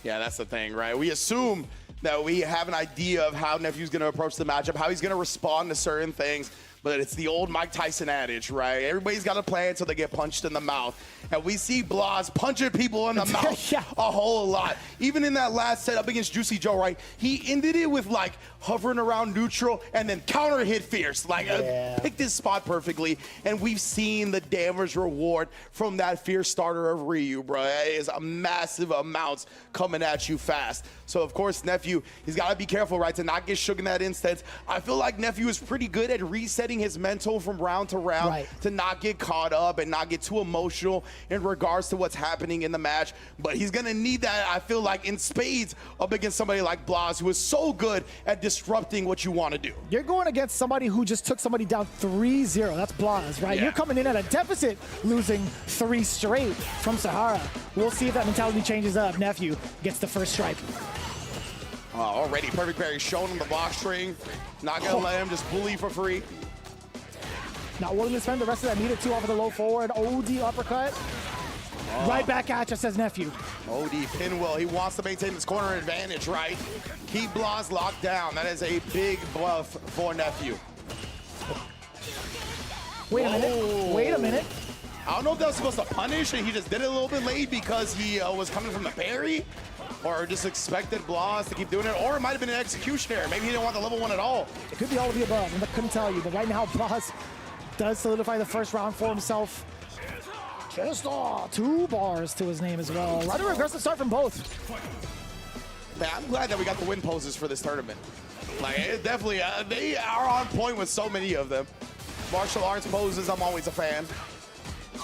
Yeah, that's the thing, right? We assume that we have an idea of how Nephew's going to approach the matchup, how he's going to respond to certain things. But it's the old Mike Tyson adage, right? Everybody's got a plan until they get punched in the mouth. And we see Blas punching people in the mouth Yeah. a whole lot. Even in that last set up against Juicy Joe, right? He ended it with like hovering around neutral and then counter hit fierce. Like picked his spot perfectly. And we've seen the damage reward from that fierce starter of Ryu, bro. It is a massive amounts coming at you fast. So of course, Nephew, he's got to be careful, right? To not get shook in that instance. I feel like Nephew is pretty good at resetting his mental from round to round to not get caught up and not get too emotional in regards to what's happening in the match. But he's gonna need that, I feel like, in spades up against somebody like Blas, who is so good at disrupting what you want to do. You're going against somebody who just took somebody down 3-0. That's Blas, right? Yeah. You're coming in at a deficit, losing 3 straight from Sahara. We'll see if that mentality changes up. Nephew gets the first stripe. Already perfect parry shown on the block string. Not gonna let him just bully for free. Not willing to spend the rest of that meter too off of the low forward. OD uppercut. Right back at you, says Nephew. OD Pinwheel, he wants to maintain this corner advantage, right? Keep Blas locked down. That is a big bluff for Nephew. Wait a minute. Wait a minute. I don't know if that was supposed to punish and he just did it a little bit late because he was coming from the parry, or just expected Blas to keep doing it, or it might have been an execution error. Maybe he didn't want the level 1 at all. It could be all of the above. I couldn't tell you, but right now Blas does solidify the first round for himself. Just 2 bars to his name as well. Rather aggressive start from both. Man, I'm glad that we got the win poses for this tournament. Like, it definitely, they are on point with so many of them. Martial arts poses, I'm always a fan.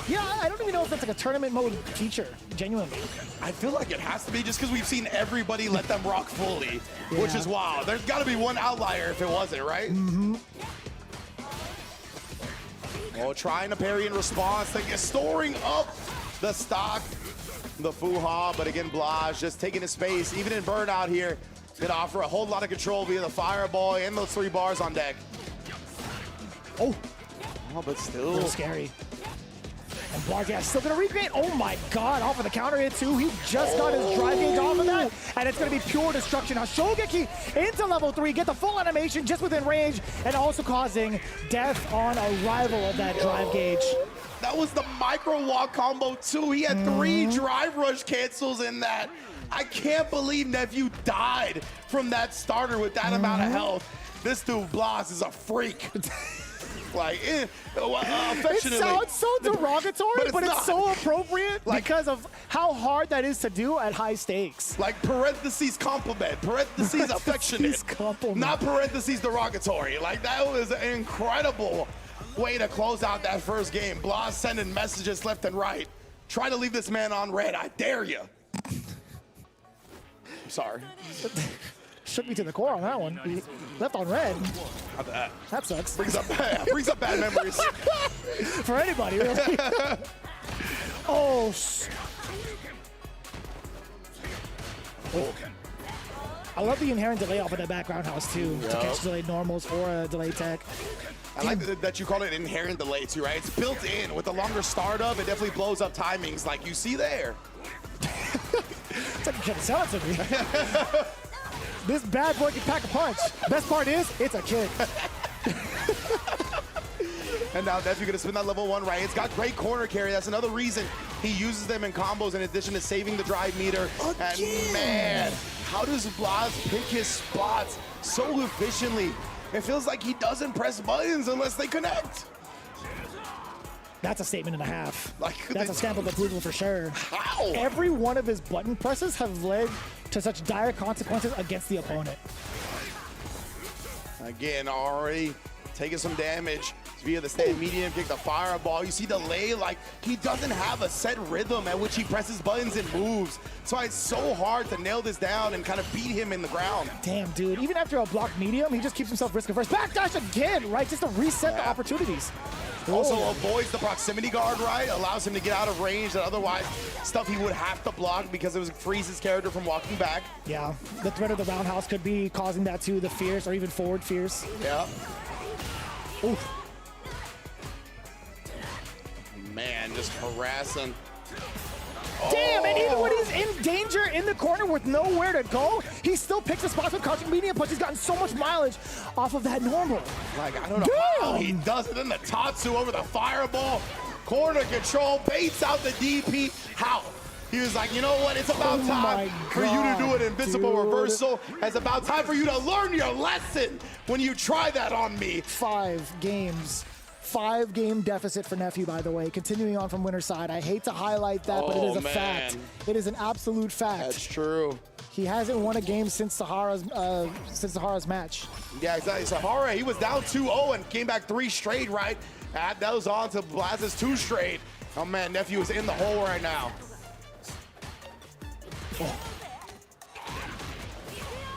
Yeah, I don't even know if that's like a tournament mode feature, genuinely. I feel like it has to be just because we've seen everybody let them rock fully, which is wild. There's got to be one outlier if it wasn't, right? Mm-hmm. Oh, trying to parry in response, storing up the stock, the Fuha, but again, Blas just taking his space. Even in Burnout here, did offer a whole lot of control via the Fireball and those 3 bars on deck. Oh, but still. a little scary. And Blargas still gonna recreate. Oh my god, off of the counter hit too. He just got his drive gauge off of that. And it's gonna be pure destruction. Now Shogeki into level 3, get the full animation just within range, and also causing death on arrival of that drive gauge. That was the micro walk combo too. He had 3 drive rush cancels in that. I can't believe Nephew died from that starter with that amount of health. This dude Blas is a freak. Like, affectionately. It sounds so derogatory, but it's so appropriate because of how hard that is to do at high stakes. Like parentheses compliment, parentheses affectionate, not parentheses derogatory. Like, that was an incredible way to close out that first game. Blas sending messages left and right. Try to leave this man on red, I dare you. I'm sorry. Shook me to the core on that one. Left on red. How that? That sucks. Brings up bad memories. For anybody, really. Oh. I love the inherent delay off of that background house too, to catch delayed normals or a delay tech. I like that you call it inherent delay too, right? It's built in. With the longer startup, it definitely blows up timings like you see there. It's like you can't sell it to me. This bad boy can pack a punch. Best part is, it's a kid. And now Nephew gonna spin that level 1, right? It's got great corner carry. That's another reason he uses them in combos in addition to saving the drive meter. And man, how does Blas pick his spots so efficiently? It feels like he doesn't press buttons unless they connect. That's a statement and a half. Like, that's a stamp of approval for sure. How? Every one of his button presses have led to such dire consequences against the opponent. Again, already taking some damage via the stand medium kick, the fireball. You see delay, like he doesn't have a set rhythm at which he presses buttons and moves. So it's so hard to nail this down and kind of beat him in the ground. Damn, dude. Even after a blocked medium, he just keeps himself risk averse. Backdash again, right? Just to reset the opportunities. Also avoids the proximity guard, right? Allows him to get out of range that otherwise stuff he would have to block because it was freeze his character from walking back. Yeah, the threat of the roundhouse could be causing that too, the fierce or even forward fierce. Yeah. Oof. Man, just harassing. Damn, and even when he's in danger in the corner with nowhere to go, he still picks the spots with crouching medium punch. He's gotten so much mileage off of that normal. Like, I don't know how he does it. Then the Tatsu over the fireball. Corner control, baits out the DP. How? He was like, you know what? It's about time for you to do an invincible reversal. It's about time for you to learn your lesson when you try that on me. 5 games. 5-game deficit for Nephew, by the way, continuing on from winner's side. I hate to highlight that, but it is a fact. It is an absolute fact. That's true. He hasn't won a game since Sahara's match. Yeah, exactly. Sahara, he was down 2-0 and came back 3 straight, right? Add those on to Blaz's 2 straight. Oh man, Nephew is in the hole right now. Oh.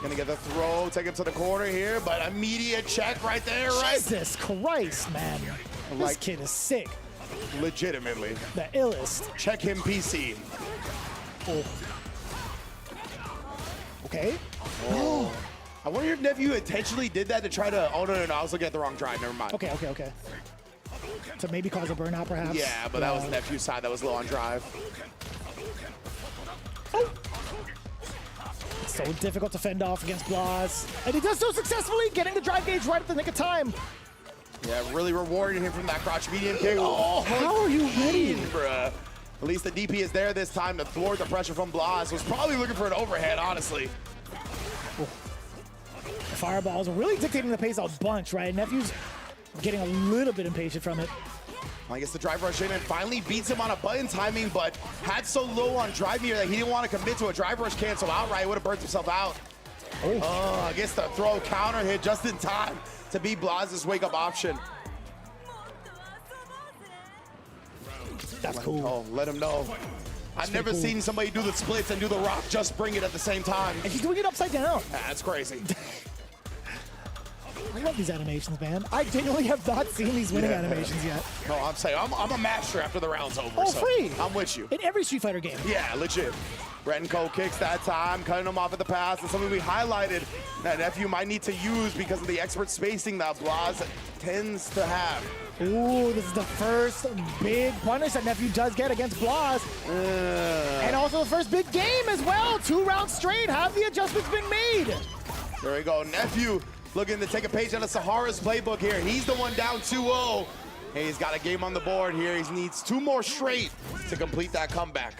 Gonna get the throw, take him to the corner here, but immediate check right there, right? Jesus Christ, man. This kid is sick. Legitimately. The illest. Check him PC. Oh. Okay. Oh. I wonder if Nephew intentionally did that to try to, oh no, I was looking at the wrong drive, never mind. Okay. To maybe cause a burnout, perhaps? Yeah, but that was Nephew's side that was low on drive. Oh. So difficult to fend off against Blaz. And he does so successfully, getting the drive gauge right at the nick of time. Yeah, really rewarding him from that crouch medium kick. Oh, how are you ready? Bruh. At least the DP is there this time to thwart the pressure from Blaz. Was probably looking for an overhead, honestly. Oh. The fireballs are really dictating the pace a bunch, right? Nephew's getting a little bit impatient from it. I guess the drive rush in and finally beats him on a button timing, but had so low on drive here that he didn't want to commit to a drive rush cancel outright. Would have burnt himself out. Oh, I guess the throw counter hit just in time to be Blaz's wake-up option. That's cool. Oh, let him know. I've never seen somebody do the splits and do the rock, just bring it at the same time. And he's doing it upside down. That's crazy. I love these animations, man. I genuinely have not seen these winning animations yet. No, I'm saying, I'm a master after the round's over. Oh, so free. I'm with you. In every Street Fighter game. Yeah, legit. Renko kicks that time, cutting him off at the pass. It's something we highlighted that Nephew might need to use because of the expert spacing that Blaz tends to have. Ooh, this is the first big punish that Nephew does get against Blaz. And also the first big game as well. 2 rounds straight. Have the adjustments been made? There we go. Nephew looking to take a page out of Sahara's playbook here. He's the one down 2-0. Hey, he's got a game on the board here. He needs 2 more straight to complete that comeback.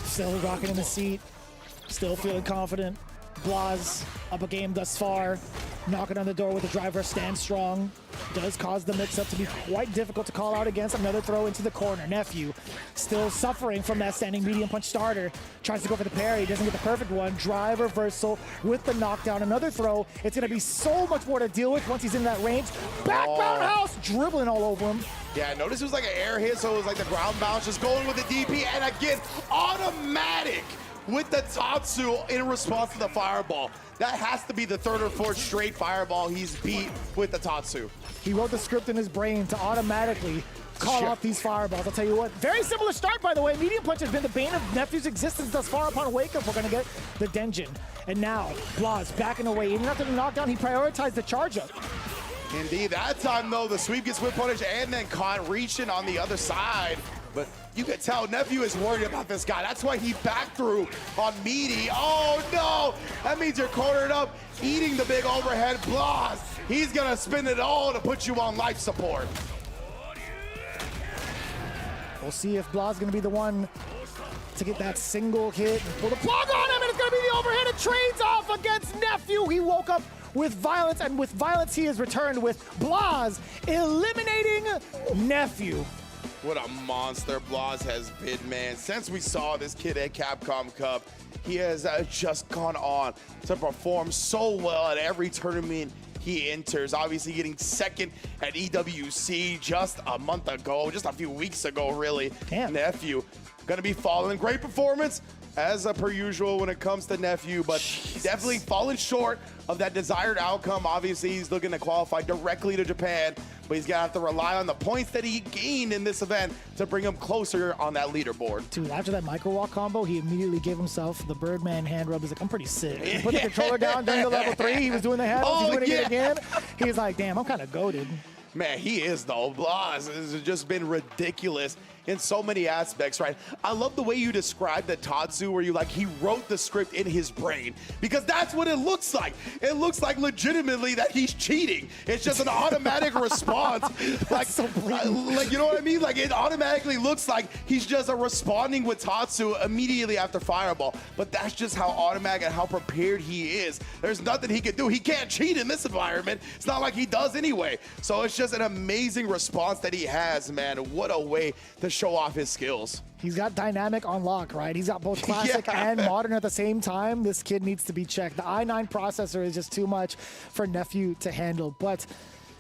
Still rocking in the seat. Still feeling confident. Blaz up a game thus far. Knocking on the door with the driver, stand strong. Does cause the mix-up to be quite difficult to call out against. Another throw into the corner. Nephew still suffering from that standing medium punch starter. Tries to go for the parry, doesn't get the perfect one. Drive reversal with the knockdown. Another throw. It's going to be so much more to deal with once he's in that range. Back roundhouse, dribbling all over him. Yeah, notice it was like an air hit, so it was like the ground bounce, just going with the DP, and again, automatic with the Tatsu in response to the fireball. That has to be the 3rd or 4th straight fireball he's beat with the Tatsu. He wrote the script in his brain to automatically call out these fireballs. I'll tell you what, very similar start, by the way. Medium punch has been the bane of Nephew's existence thus far. Upon wake up, we're gonna get the Denjin. And now, Blaz backing away. Even after the knockdown, he prioritized the charge up. Indeed, that time though, the sweep gets whip punish and then Khan reaching on the other side. But you can tell Nephew is worried about this guy. That's why he backed through on Meaty. Oh no, that means you're cornered up, eating the big overhead. Blaz, he's gonna spin it all to put you on life support. We'll see if Blaz is gonna be the one to get that single hit and pull the plug on him, and it's gonna be the overhead. It trades off against Nephew. He woke up with violence, and with violence he has returned with Blaz eliminating Nephew. What a monster Blaz has been, man. Since we saw this kid at Capcom Cup, he has just gone on to perform so well at every tournament he enters. Obviously getting 2nd at EWC just a month ago, just a few weeks ago, really. Damn. Nephew gonna be following. Great performance, as per usual when it comes to Nephew, but definitely falling short of that desired outcome. Obviously, he's looking to qualify directly to Japan, but he's gonna have to rely on the points that he gained in this event to bring him closer on that leaderboard. Dude, after that micro walk combo, he immediately gave himself the Birdman hand rub. He's like, I'm pretty sick. He put the controller down during the level 3. He was doing the handles, he's doing it again. He's like, damn, I'm kind of goated. Man, he is though. Blaz has just been ridiculous in so many aspects, right? I love the way you described the Tatsu, where you like he wrote the script in his brain, because that's what it looks like. It looks like legitimately that he's cheating. It's just an automatic response. Like, like, you know what I mean? Like, it automatically looks like he's just responding with Tatsu immediately after Fireball. But that's just how automatic and how prepared he is. There's nothing he can do. He can't cheat in this environment. It's not like he does anyway. So it's just an amazing response that he has, man. What a way to show off his skills. He's got dynamic on lock, right? He's got both classic and modern at the same time. This kid needs to be checked. The i9 processor is just too much for Nephew to handle. But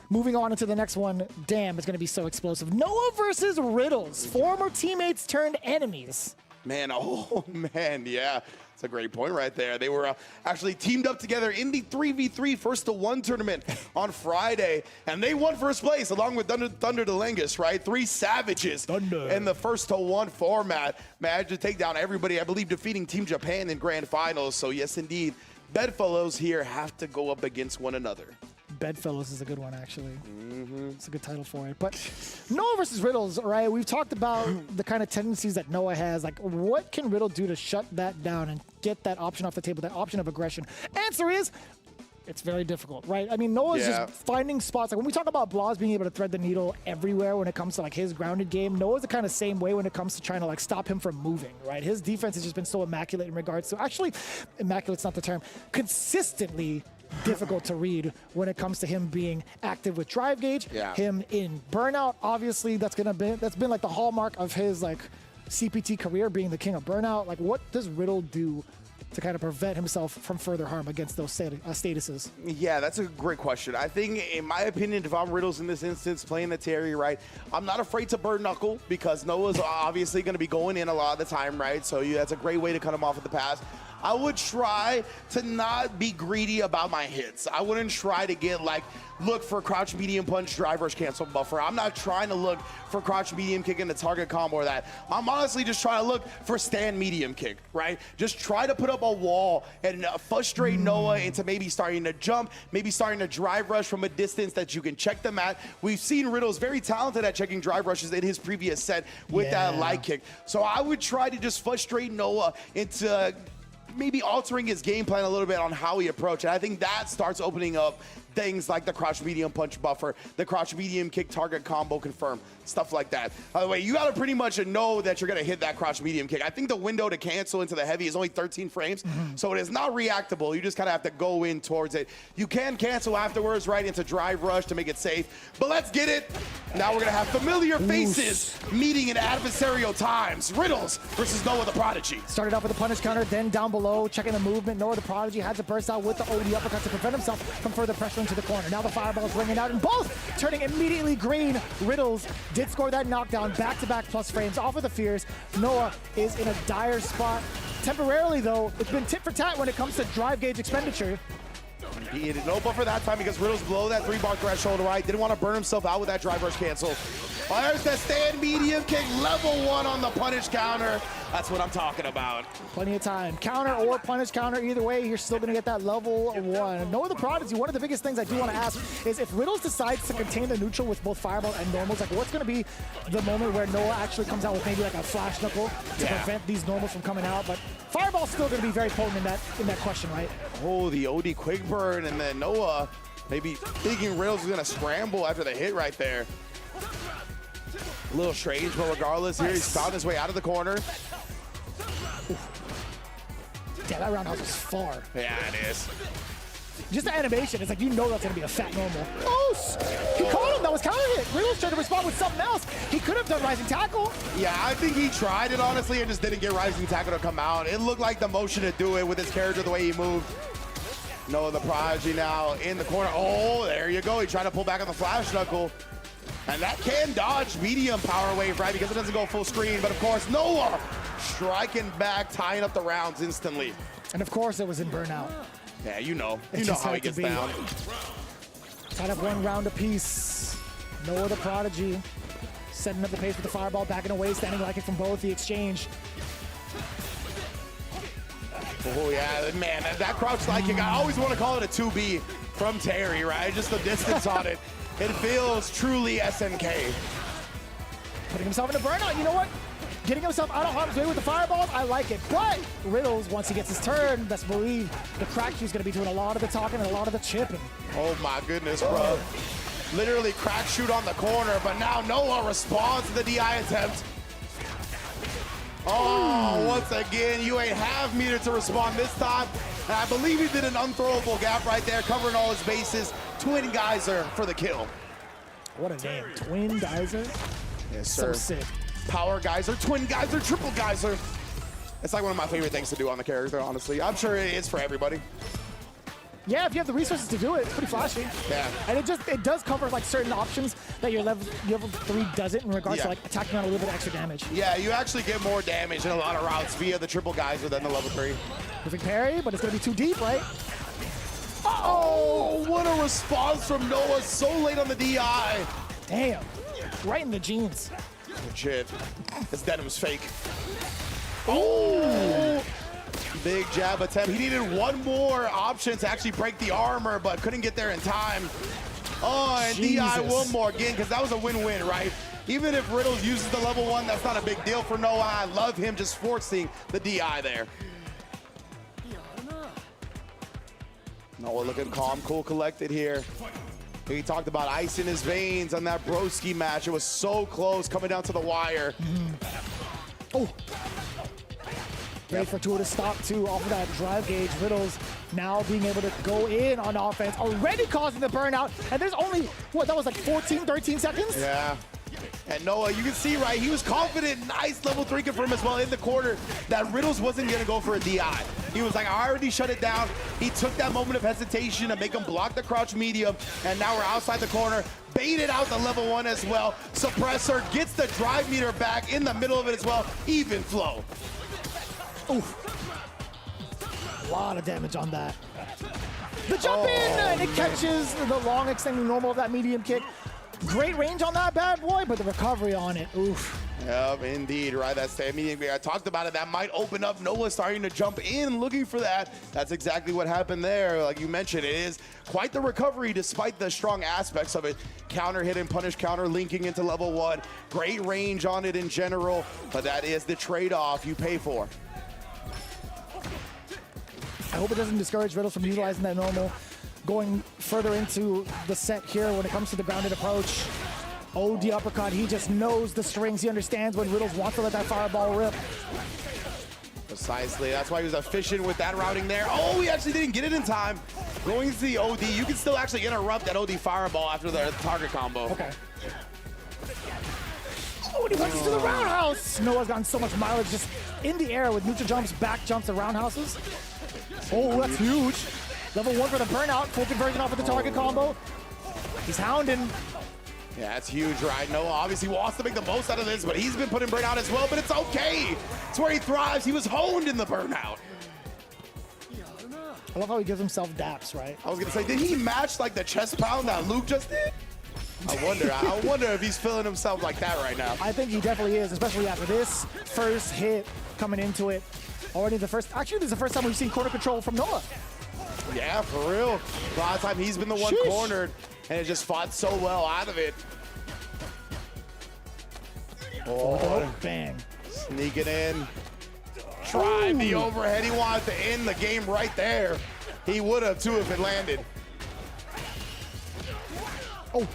moving on into the next one, damn, it's going to be so explosive. Noah versus Riddles, former teammates turned enemies. Man, oh man, yeah. That's a great point right there. They were actually teamed up together in the 3v3 first to one tournament on Friday, and they won first place along with Thunder Delengus, right? Three savages in the first to one format. Managed to take down everybody, I believe, defeating Team Japan in grand finals. So yes, indeed, bedfellows here have to go up against one another. Bedfellows is a good one, actually. It's a good title for it. But Noah versus Riddles, right? We've talked about the kind of tendencies that Noah has. Like, what can Riddle do to shut that down and get that option off the table, that option of aggression? Answer is, it's very difficult, right? I mean, Noah's just finding spots. Like, when we talk about Blas being able to thread the needle everywhere when it comes to, like, his grounded game, Noah's the kind of same way when it comes to trying to, like, stop him from moving, right? His defense has just been so immaculate in regards to, actually, immaculate's not the term, consistently difficult to read when it comes to him being active with drive gauge, him in burnout. Obviously, that's been like the hallmark of his like CPT career, being the king of burnout. Like, what does Riddle do to kind of prevent himself from further harm against those statuses? Yeah, that's a great question. I think, in my opinion, if I'm Riddles in this instance, playing the Terry, right, I'm not afraid to burn Knuckle, because Noah's obviously going to be going in a lot of the time, right? So that's a great way to cut him off at the pass. I would try to not be greedy about my hits. I wouldn't try to get look for crouch medium punch, drive rush cancel buffer. I'm not trying to look for crouch medium kick in the target combo or that. I'm honestly just trying to look for stand medium kick, right? Just try to put up a wall and frustrate Noah into maybe starting to jump, maybe starting to drive rush from a distance that you can check them at. We've seen Riddle's very talented at checking drive rushes in his previous set with that light kick. So I would try to just frustrate Noah into maybe altering his game plan a little bit on how he approaches. I think that starts opening up things like the crouch medium punch buffer, the crouch medium kick target combo confirm, stuff like that. By the way, you gotta pretty much know that you're gonna hit that crouch medium kick. I think the window to cancel into the heavy is only 13 frames, so it is not reactable. You just kind of have to go in towards it. You can cancel afterwards, right, into drive rush to make it safe, but let's get it. Now we're gonna have familiar faces meeting in adversarial times. Riddles versus Noah the Prodigy. Started off with a punish counter, then down below, checking the movement. Noah the Prodigy had to burst out with the OD uppercut to prevent himself from further pressure into the corner. Now the fireball's ringing out, and both turning immediately green. Riddles did score that knockdown, back-to-back plus frames off of the fears. Noah is in a dire spot. Temporarily, though, it's been tit for tat when it comes to drive gauge expenditure. He had no buffer that time because Riddle's below that 3-bar threshold, right? Didn't want to burn himself out with that drive rush cancel. There's the stand medium kick, level 1 on the punish counter. That's what I'm talking about. Plenty of time. Counter or punish counter, either way, you're still going to get that level 1. Noah the Prodigy, one of the biggest things I do want to ask is if Riddles decides to contain the neutral with both fireball and normals, like what's going to be the moment where Noah actually comes out with maybe like a flash knuckle to prevent these normals from coming out? But fireball's still going to be very potent in that question, right? Oh, the OD quick burn, and then Noah maybe thinking Riddles is going to scramble after the hit right there. A little strange, but regardless, here he's found his way out of the corner. Damn, that roundhouse was far. Yeah, it is. Just the animation, it's like you know that's going to be a fat normal. Oh, he caught him. That was counter hit. Riddles tried to respond with something else. He could have done rising tackle. Yeah, I think he tried it, honestly, and just didn't get rising tackle to come out. It looked like the motion to do it with his character, the way he moved. Noah the Prodigy now in the corner. Oh, there you go. He tried to pull back on the flash knuckle. And that can dodge medium power wave, right? Because it doesn't go full screen. But of course, Noah striking back, tying up the rounds instantly. And of course, it was in burnout. Yeah, you know how he gets down. Tied up 1 round apiece. Noah the Prodigy setting up the pace with the fireball, backing away, standing like it from both the exchange. Oh yeah, man, that crouch slide kick, I always want to call it a 2B from Terry, right? Just the distance on it. It feels truly SNK. Putting himself in a burnout. You know what? Getting himself out of harm's way with the fireballs, I like it. But Riddles, once he gets his turn, best believe the crack shoe's going to be doing a lot of the talking and a lot of the chipping. Oh my goodness, bro. Literally crack shoot on the corner, but now Noah responds to the DI attempt. Oh, once again, you ain't have meter to respond this time. And I believe he did an unthrowable gap right there, covering all his bases. Twin Geyser for the kill. What a name. Twin Geyser? Yes, So sir. sick. Power Geyser, Twin Geyser, Triple Geyser. It's like one of my favorite things to do on the character, honestly. I'm sure it is for everybody. Yeah, if you have the resources to do it, it's pretty flashy. Yeah. And it does cover like certain options that your level 3 doesn't in regards to like attacking on a little bit of extra damage. Yeah, you actually get more damage in a lot of routes via the Triple Geyser than the level 3. Perfect parry, but it's going to be too deep, right? Oh, what a response from Noah so late on the DI. Damn. Right in the jeans. Legit. This denim's fake. Oh! Big jab attempt. He needed one more option to actually break the armor, but couldn't get there in time. Oh, and DI one more again, because that was a win-win, right? Even if Riddles uses the level 1, that's not a big deal for Noah. I love him just forcing the DI there. Noah looking calm, cool, collected here. He talked about ice in his veins on that broski match. It was so close, coming down to the wire. Oh. Great fortuitous stop too off of that drive gauge. Riddles now being able to go in on offense, already causing the burnout. And there's only, what, that was like 14, 13 seconds? Yeah. And Noah, you can see, right, he was confident, nice level 3 confirm as well in the corner, that Riddles wasn't going to go for a DI. He was like, I already shut it down. He took that moment of hesitation to make him block the crouch medium, and now we're outside the corner. Baited out the level 1 as well. Suppressor gets the drive meter back in the middle of it as well. Even flow. Oof. A lot of damage on that. The jump in, and it catches the long extending normal of that medium kick. Great range on that bad boy, but the recovery on it, oof. Yep, indeed, right? That's the immediate. I talked about it. That might open up. Noah starting to jump in, looking for that. That's exactly what happened there. Like you mentioned, it is quite the recovery despite the strong aspects of it. Counter hit and punish counter linking into level 1. Great range on it in general, but that is the trade-off you pay for. I hope it doesn't discourage Riddles from utilizing that normal. Going further into the set here when it comes to the grounded approach. OD uppercut, he just knows the strings. He understands when Riddles wants to let that fireball rip. Precisely, that's why he was efficient with that routing there. Oh, he actually didn't get it in time. Going to the OD, you can still actually interrupt that OD fireball after the target combo. Okay. Oh, and he punches to the roundhouse. Noah's gotten so much mileage just in the air with neutral jumps, back jumps, and roundhouses. Oh, that's huge. Level 1 for the burnout, full conversion off of the target combo. He's hounding. Yeah, that's huge, right? Noah obviously wants to make the most out of this, but he's been putting burnout as well, but it's okay. It's where he thrives. He was honed in the burnout. I love how he gives himself daps, right? I was gonna say, did he match like the chest pound that Luke just did? I wonder if he's feeling himself like that right now. I think he definitely is, especially after this first hit coming into it. Already actually this is the first time we've seen corner control from Noah. Yeah, for real. A lot of time he's been the one cornered, and it just fought so well out of it. Oh, bang. Sneaking in. Tried the overhead. He wanted to end the game right there. He would have, too, if it landed. Oh,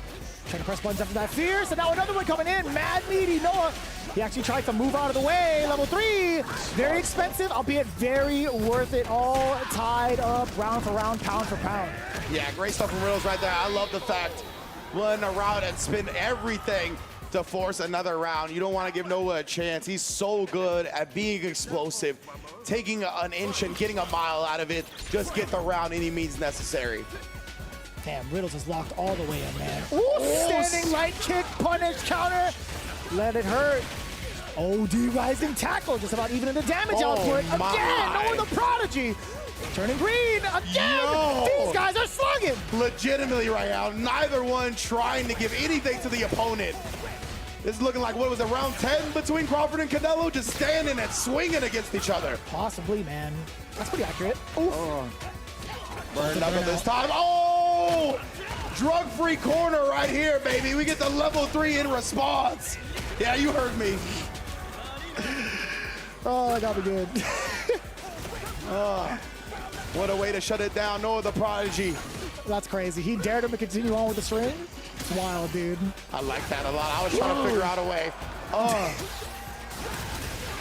trying to press buttons after that fierce, and now another one coming in. Mad meaty Noah. He actually tried to move out of the way. Level 3, very expensive, albeit very worth it. All tied up, round for round, pound for pound. Yeah, great stuff from Riddles right there. I love the fact run around and spin everything to force another round. You don't want to give Noah a chance. He's so good at being explosive, taking an inch and getting a mile out of it. Just get the round any means necessary. Damn, Riddles is locked all the way in, man. Ooh, standing light kick, punish, counter. Let it hurt. OD rising tackle, just about even in the damage output. Again, Noah the prodigy. Turning green again. Yo. These guys are slugging. Legitimately right now, neither one trying to give anything to the opponent. This is looking like, what was it, round 10 between Crawford and Canelo? Just standing and swinging against each other. Possibly, man. That's pretty accurate. Burned up at this time. Oh! Drug-free corner right here, baby. We get the level 3 in response. Yeah, you heard me. Oh, that got me good. What a way to shut it down. Noah the Prodigy. That's crazy. He dared him to continue on with the string. It's wild, dude. I like that a lot. I was trying to figure out a way.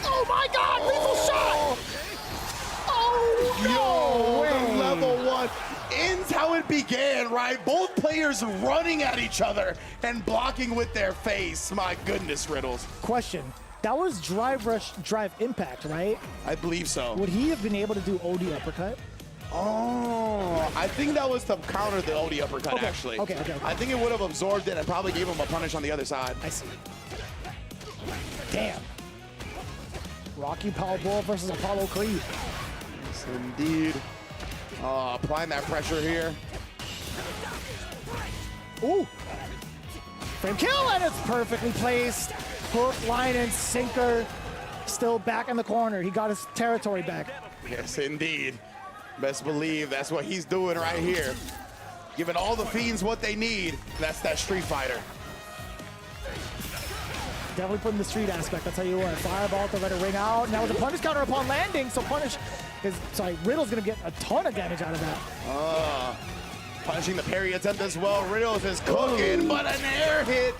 Oh my God, lethal shot! Oh, no way. The level 1 ends how it began, right? Both players running at each other and blocking with their face. My goodness, Riddles. Question. That was drive rush, drive impact, right? I believe so. Would he have been able to do OD uppercut? Oh, I think that was to counter the OD uppercut, actually. Okay. I think it would have absorbed it and probably gave him a punish on the other side. I see. Damn. Rocky Balboa versus Apollo Creed. Yes, indeed. Applying that pressure here. Ooh. Frame kill, and it's perfectly placed. Hook, line, and sinker. Still back in the corner. He got his territory back. Yes, indeed. Best believe that's what he's doing right here. Giving all the Fiends what they need. That's that Street Fighter. Definitely putting the street aspect, I'll tell you what. Fireball to let it ring out. Now with a punish counter upon landing, so Riddle's gonna get a ton of damage out of that. Punishing the parry attempt as well. Riddles is cooking, but an air hit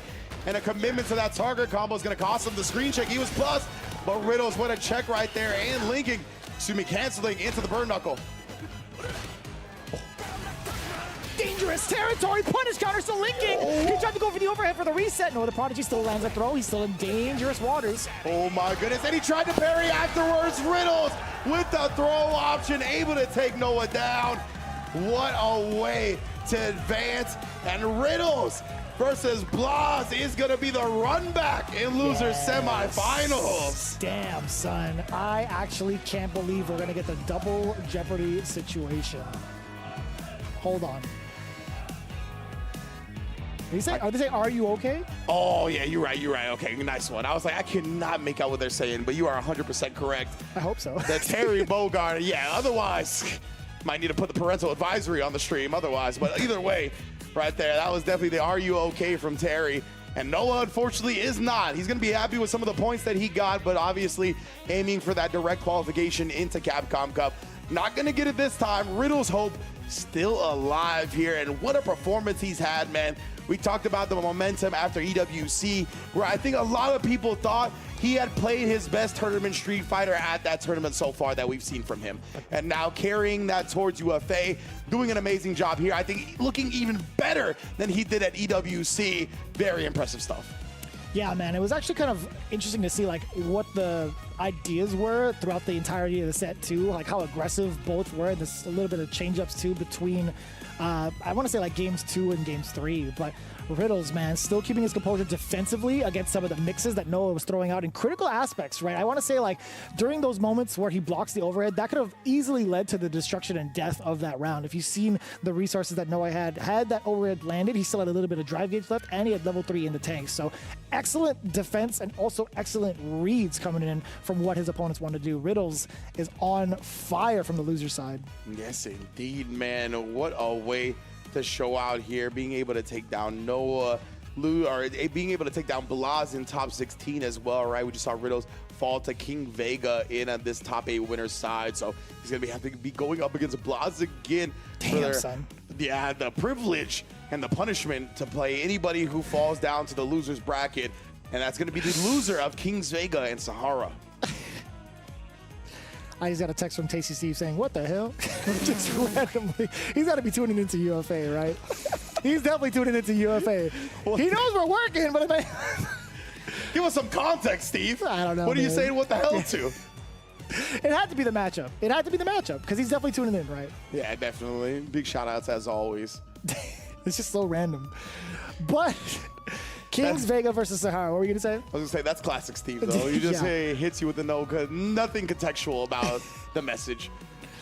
and a commitment to that target combo is gonna cost him the screen check. He was plus, but Riddles, what a check right there, and linking, canceling into the burn knuckle. Dangerous territory, punish counter still linking. He tried to go for the overhead for the reset. No, the Prodigy still lands a throw. He's still in dangerous waters. Oh my goodness, and he tried to parry afterwards. Riddles with the throw option, able to take Noah down. What a way to advance. And Riddles versus Blas is gonna be the run back in losers semifinals. Damn, son. I actually can't believe we're gonna get the double Jeopardy situation. Hold on. Are they saying, are you okay? Oh, yeah, you're right. Okay, nice one. I was like, I cannot make out what they're saying, but you are 100% correct. I hope so. The Terry Bogard, yeah, otherwise, might need to put the parental advisory on the stream otherwise, but either way, right there, that was definitely the are you okay from Terry. And Noah, unfortunately, is not. He's going to be happy with some of the points that he got, but obviously aiming for that direct qualification into Capcom Cup. Not going to get it this time. Riddle's hope still alive here, and what a performance he's had, man. We talked about the momentum after EWC, where I think a lot of people thought he had played his best tournament Street Fighter at that tournament so far that we've seen from him. And now carrying that towards UFA, doing an amazing job here. I think looking even better than he did at EWC. Very impressive stuff. Yeah, man, it was actually kind of interesting to see like what the ideas were throughout the entirety of the set too, like how aggressive both were. There's a little bit of change-ups too between, I want to say like games 2 and games 3, but Riddles, man, still keeping his composure defensively against some of the mixes that Noah was throwing out in critical aspects, right? I want to say like during those moments where he blocks the overhead, that could have easily led to the destruction and death of that round. If you've seen the resources that Noah had that overhead landed, he still had a little bit of drive gauge left, and he had level 3 in the tank. So excellent defense and also excellent reads coming in from what his opponents want to do. Riddles is on fire from the loser side. Yes, indeed, man. What a way to show out here, being able to take down Noah, being able to take down Blas in top 16 as well, right? We just saw Riddles fall to King Vega in on this top 8 winner's side, so he's gonna have to be going up against Blas again. Damn, son. Yeah, the privilege and the punishment to play anybody who falls down to the loser's bracket, and that's gonna be the loser of Kings Vega and Sahara. I just got a text from Tasty Steve saying, what the hell? Just randomly. He's got to be tuning into UFA, right? He's definitely tuning into UFA. He knows we're working, but give us some context, Steve. I don't know. What are you saying what the hell to? It had to be the matchup. It had to be the matchup because he's definitely tuning in, right? Yeah, definitely. Big shout outs as always. It's just so random. But Kings Vega versus Sahara. What were you going to say? I was going to say, that's classic Steve, though. You just say hits you with the nothing contextual about the message.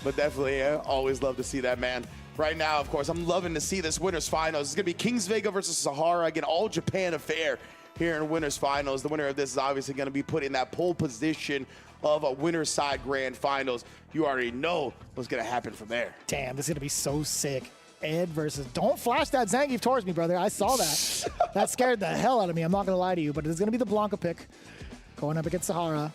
But definitely, always love to see that, man. Right now, of course, I'm loving to see this winners finals. It's going to be Kings Vega versus Sahara. Again, all Japan affair here in winners finals. The winner of this is obviously going to be put in that pole position of a winner's side grand finals. You already know what's going to happen from there. Damn, this is going to be so sick. Ed versus... Don't flash that Zangief towards me, brother. I saw that. That scared the hell out of me. I'm not going to lie to you, but it's going to be the Blanca pick going up against Sahara.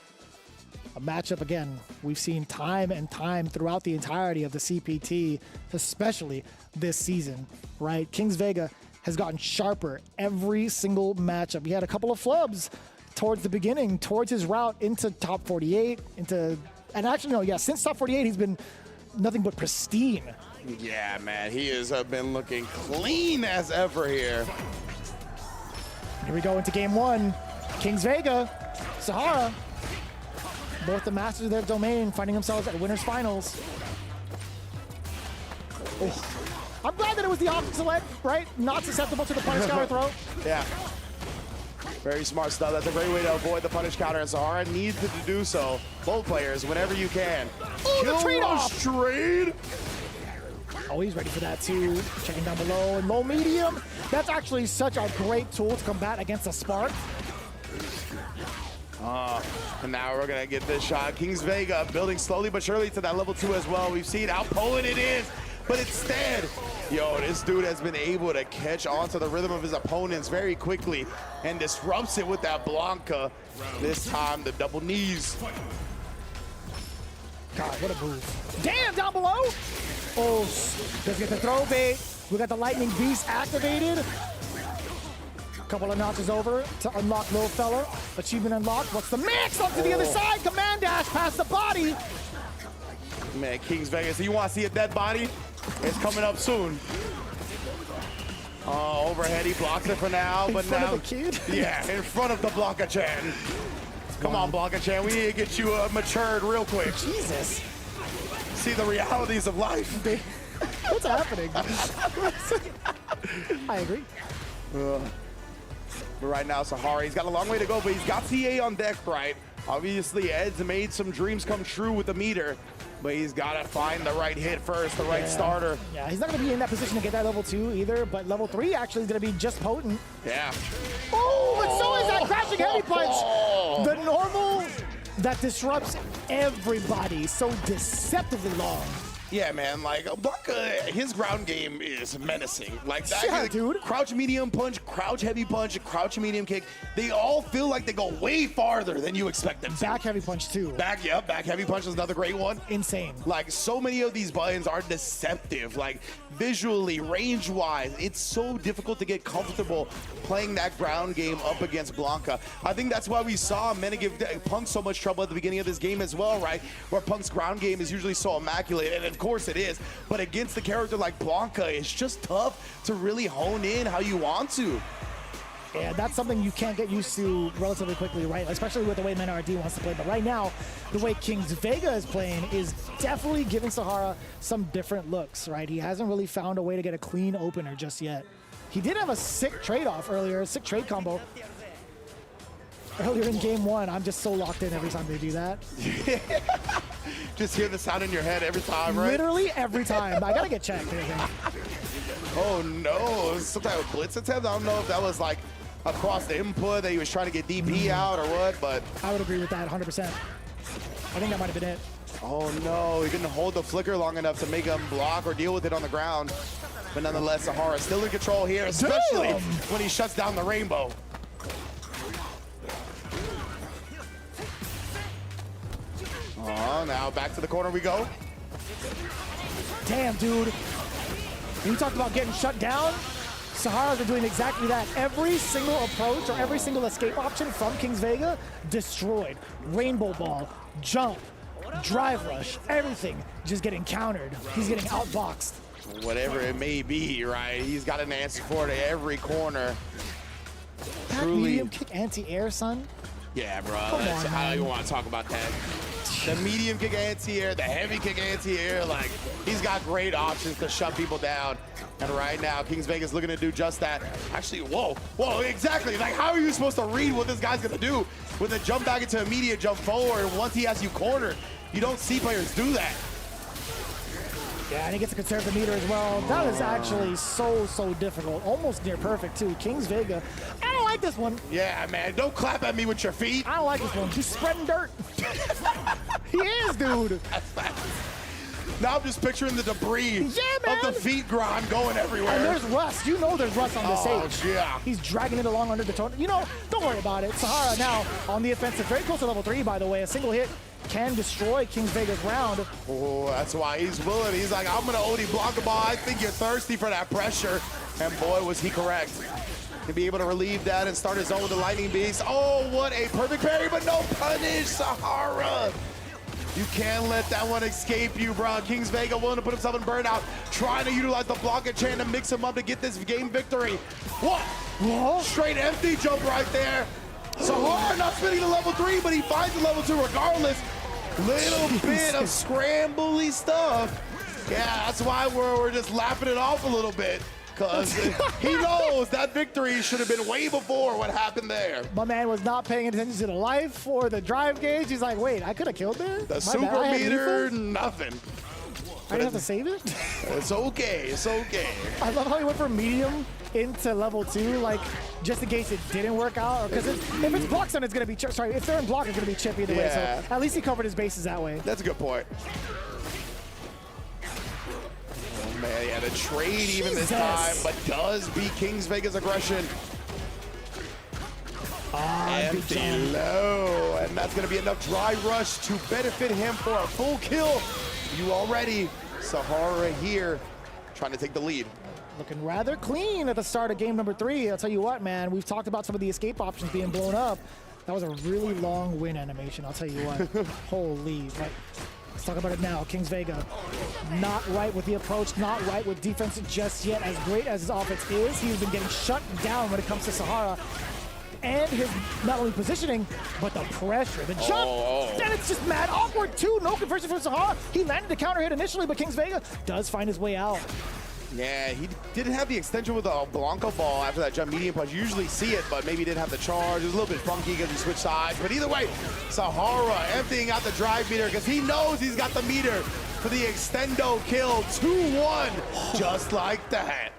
A matchup, again, we've seen time and time throughout the entirety of the CPT, especially this season, right? Kings Vega has gotten sharper every single matchup. He had a couple of flubs towards the beginning, towards his route into top 48, and actually, no, yeah, since top 48, he's been nothing but pristine. Yeah, man, he has been looking clean as ever here. Here we go into game one. Kings Vega, Sahara, both the masters of their domain, finding themselves at winners finals. Oh. I'm glad that it was the opposite leg, right? Not susceptible to the punish counter throw. Yeah. Very smart stuff. That's a great way to avoid the punish counter, and Sahara needs to do so. Both players, whenever you can. Oh, the trade-off! Trade. Oh, he's ready for that too. Checking down below and low medium. That's actually such a great tool to combat against a Spark. And now we're gonna get this shot. Kings Vega building slowly but surely to that level 2 as well. We've seen how potent it is, but instead, yo, this dude has been able to catch onto the rhythm of his opponents very quickly and disrupts it with that Blanca. This time, the double knees. God, what a move. Damn, down below. Oh, let's get the throw bait. We got the Lightning Beast activated. Couple of notches over to unlock little fella. Achievement unlocked. What's the mix? Up to the other side. Command dash past the body. Man, Kings Vegas, you want to see a dead body? It's coming up soon. Overhead, he blocks it for now, but now, of the kid? Yeah, in front of the Blanca-chan. Come on, Blanca-chan, we need to get you matured real quick. Jesus. See the realities of life. What's happening? I agree. But right now, Sahara, he's got a long way to go, but he's got CA on deck, right? Obviously, Ed's made some dreams come true with the meter, but he's got to find the right hit first, the right starter. Yeah, he's not going to be in that position to get that level 2 either, but level 3 actually is going to be just potent. Yeah. Oh, but so is that crashing heavy punch. The normal that disrupts everybody so deceptively long. Yeah, man, like, Blanca, his ground game is menacing. Like, that Yeah, dude. Crouch medium punch, crouch heavy punch, crouch medium kick, they all feel like they go way farther than you expect them to. Back heavy punch too. Back heavy punch is another great one. Insane. Like, so many of these buttons are deceptive. Like, visually, range-wise, it's so difficult to get comfortable playing that ground game up against Blanca. I think that's why we saw Mena give Punk so much trouble at the beginning of this game as well, right? Where Punk's ground game is usually so immaculate, and of course it is, but against a character like Blanca, it's just tough to really hone in how you want to. Yeah, that's something you can't get used to relatively quickly, right? Especially with the way Mena RD wants to play. But right now, the way Kings Vega is playing is definitely giving Sahara some different looks, right? He hasn't really found a way to get a clean opener just yet. He did have a sick trade-off earlier, a sick trade combo. Earlier in game one, I'm just so locked in every time they do that. Just hear the sound in your head every time, right? Literally every time. I gotta get checked. Oh no, some type of blitz attempt. I don't know if that was like across the input that he was trying to get DP out or what, but I would agree with that 100%. I think that might have been it. Oh no, he didn't hold the flicker long enough to make him block or deal with it on the ground. But nonetheless, Sahara still in control here, especially when he shuts down the rainbow. Oh, now back to the corner we go. Damn, dude. When you talked about getting shut down, Sahara's are doing exactly that. Every single approach or every single escape option from Kings Vega, destroyed. Rainbow ball, jump, drive rush, everything just getting countered. He's getting outboxed. Whatever it may be, right? He's got an answer for it at every corner. Back medium kick anti-air, son. Yeah, bro. How do you want to talk about that? The medium kick anti-air, the heavy kick anti-air, like, he's got great options to shut people down. And right now, Kings Vegas looking to do just that. Actually, whoa, exactly. Like, how are you supposed to read what this guy's gonna do with a jump back into immediate jump forward once he has you cornered? You don't see players do that. Yeah, and he gets to conserve the meter as well. That is actually so difficult. Almost near perfect, too. Kings Vega. I don't like this one. Yeah, man. Don't clap at me with your feet. I don't like this one. He's spreading dirt. He is, dude. Now I'm just picturing the debris of the feet grind going everywhere. And there's rust. You know there's rust on this stage. Yeah. He's dragging it along under the tone. You know, don't worry about it. Sahara now on the offensive. Very close to level 3, by the way. A single hit can destroy Kings Vega's round. Oh, that's why he's willing. He's like, I'm going to OD block a ball. I think you're thirsty for that pressure. And boy, was he correct. To be able to relieve that and start his own with the Lightning Beast. Oh, what a perfect parry, but no punish, Sahara. You can't let that one escape you, bro. Kings Vega willing to put himself in burnout, trying to utilize the block and chain to mix him up to get this game victory. What? Whoa. Straight empty jump right there. Sahara not spinning to level 3, but he finds the level 2 regardless. Little bit of scrambly stuff. Yeah, that's why we're just laughing it off a little bit. Because he knows that victory should have been way before what happened there. My man was not paying attention to the life or the drive gauge. He's like, wait, I could have killed there? The super meter, nothing. I didn't have to save it? It's okay, it's okay. I love how he went from medium into level 2, like, just in case it didn't work out. Because if it's blocked, then it's going to be chip. Sorry, if they're in block, it's going to be chip either way. So at least he covered his bases that way. That's a good point. Man, yeah, the trade even this time, but does beat Kings Vega's aggression. Empty low, and that's gonna be enough dry rush to benefit him for a full kill. You already, Sahara here, trying to take the lead. Looking rather clean at the start of game number 3. I'll tell you what, man, we've talked about some of the escape options being blown up. That was a really long win animation, I'll tell you what. Holy, like, let's talk about it now. Kings Vega, not right with the approach, not right with defense just yet. As great as his offense is, he's been getting shut down when it comes to Sahara. And his not only positioning, but the pressure, the jump. Then it's just mad awkward too. No conversion from Sahara. He landed the counter hit initially, but Kings Vega does find his way out. Yeah, he didn't have the extension with a Blanco ball after that jump medium punch. You usually see it, but maybe didn't have the charge. It was a little bit funky because he switched sides. But either way, Sahara emptying out the drive meter because he knows he's got the meter for the extendo kill. 2-1, just like that.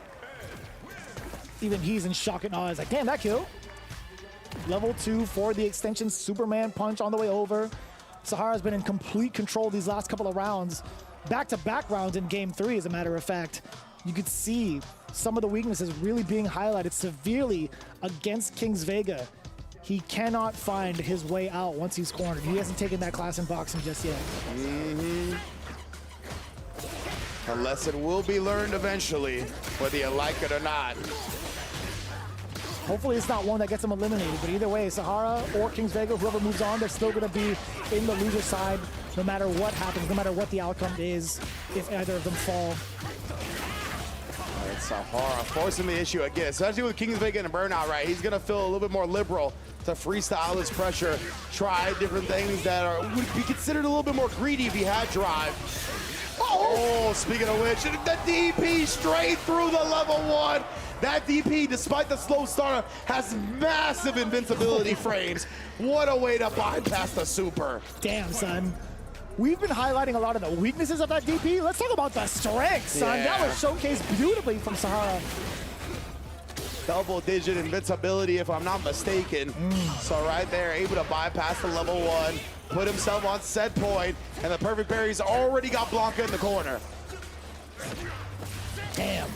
Even he's in shock and awe. He's like, damn, that kill. Level 2 for the extension Superman punch on the way over. Sahara's been in complete control these last couple of rounds. Back-to-back rounds in game 3, as a matter of fact. You could see some of the weaknesses really being highlighted severely against Kings Vega. He cannot find his way out once he's cornered. He hasn't taken that class in boxing just yet. A lesson will be learned eventually, whether you like it or not. Hopefully it's not one that gets him eliminated, but either way, Sahara or Kings Vega, whoever moves on, they're still going to be in the loser side no matter what happens, no matter what the outcome is, if either of them fall. Sahara forcing the issue again, especially with Kings Vega and burnout, right? He's going to feel a little bit more liberal to freestyle his pressure, try different things that would be considered a little bit more greedy if he had drive. Oh, speaking of which, the DP straight through the level 1. That DP, despite the slow starter, has massive invincibility frames. What a way to bypass the super. Damn, son. We've been highlighting a lot of the weaknesses of that DP. Let's talk about the strengths, son. That was showcased beautifully from Sahara. Double-digit invincibility, if I'm not mistaken. So right there, able to bypass the level 1, put himself on set point, and the perfect parry's already got Blanca in the corner. Damn.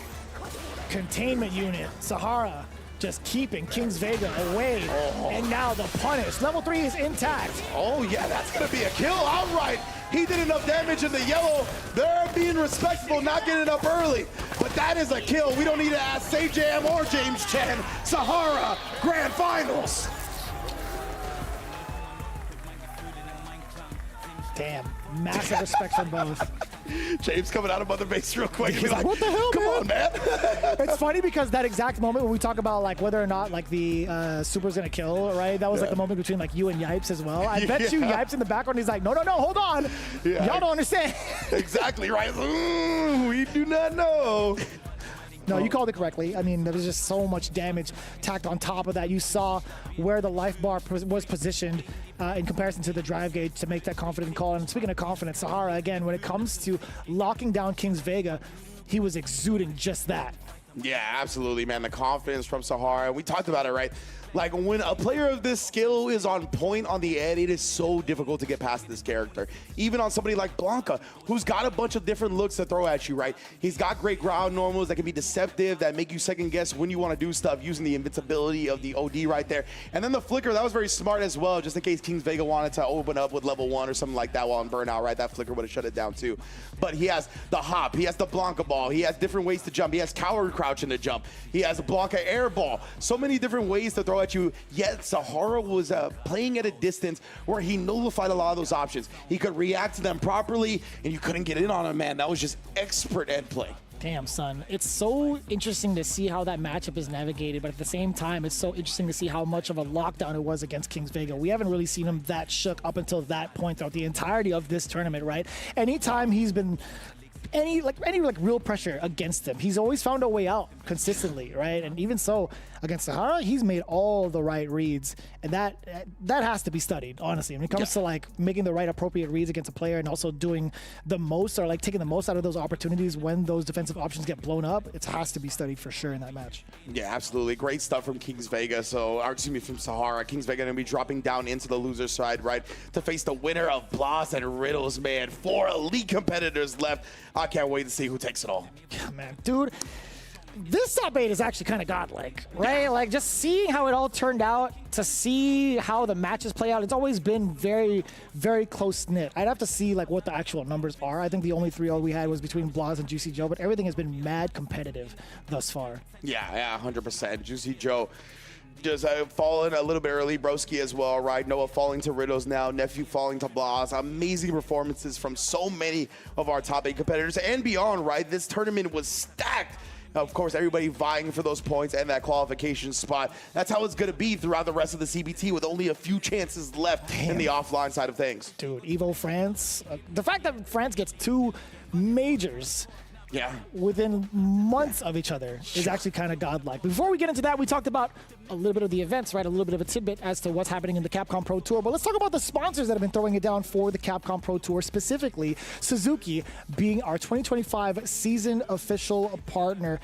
Containment unit, Sahara just keeping Kings Vega away. And now the punish. Level 3 is intact. Oh yeah, that's gonna be a kill outright. He did enough damage in the yellow. They're being respectful, not getting up early. But that is a kill. We don't need to ask Save Jam or James Chen. Sahara, Grand Finals. Damn, massive respect from both. James coming out of Mother Base real quick. He's like, what the hell, come on, man. It's funny because that exact moment when we talk about like whether or not like the super's gonna kill, right? That was like the moment between like you and Yipes as well. I bet you Yipes in the background, he's like, no, hold on. Y'all don't understand. Exactly right. We do not know. No, you called it correctly. I mean, there was just so much damage tacked on top of that. You saw where the life bar was positioned in comparison to the drive gauge to make that confident call. And speaking of confidence, Sahara, again, when it comes to locking down Kings Vega, he was exuding just that. Yeah, absolutely, man. The confidence from Sahara. We talked about it, right? Like, when a player of this skill is on point on the end, it is so difficult to get past this character. Even on somebody like Blanca, who's got a bunch of different looks to throw at you, right? He's got great ground normals that can be deceptive, that make you second guess when you want to do stuff, using the invincibility of the OD right there. And then the flicker, that was very smart as well, just in case Kings Vega wanted to open up with level 1 or something like that while on burnout, right? That flicker would have shut it down too. But he has the hop, he has the Blanca ball, he has different ways to jump, he has coward crouching to jump, he has a Blanca air ball. So many different ways to throw at you, yet Sahara was playing at a distance where he nullified a lot of those options. He could react to them properly, and you couldn't get in on him, man. That was just expert end play. Damn, son. It's so interesting to see how that matchup is navigated, but at the same time, it's so interesting to see how much of a lockdown it was against Kings Vega. We haven't really seen him that shook up until that point throughout the entirety of this tournament, right? Anytime he's been any real pressure against him, he's always found a way out consistently, right? And even so, against Sahara, he's made all the right reads, and that has to be studied, honestly. When it comes to like making the right appropriate reads against a player and also doing the most, or like taking the most out of those opportunities when those defensive options get blown up, it has to be studied for sure in that match. Yeah, absolutely. Great stuff from Kings Vega. So, or excuse me, from Sahara. Kings Vega going to be dropping down into the loser side, right, to face the winner of Blas and Riddles, man. 4 elite competitors left. I can't wait to see who takes it all. Yeah, man, dude. This top 8 is actually kind of godlike, right? Like, just seeing how it all turned out, to see how the matches play out, it's always been very, very close-knit. I'd have to see, like, what the actual numbers are. I think the only 3-0 we had was between Blas and Juicy Joe, but everything has been mad competitive thus far. Yeah, 100%. Juicy Joe just falling a little bit early. Broski as well, right? Noah falling to Riddles now. Nephew falling to Blas. Amazing performances from so many of our top 8 competitors and beyond, right? This tournament was stacked. Of course, everybody vying for those points and that qualification spot. That's how it's going to be throughout the rest of the CBT, with only a few chances left in the offline side of things. Dude, Evo France. The fact that France gets 2 majors within months of each other is actually kind of godlike. Before we get into that, we talked about a little bit of the events, right? A little bit of a tidbit as to what's happening in the Capcom Pro Tour. But let's talk about the sponsors that have been throwing it down for the Capcom Pro Tour, specifically Suzuki being our 2025 season official partner.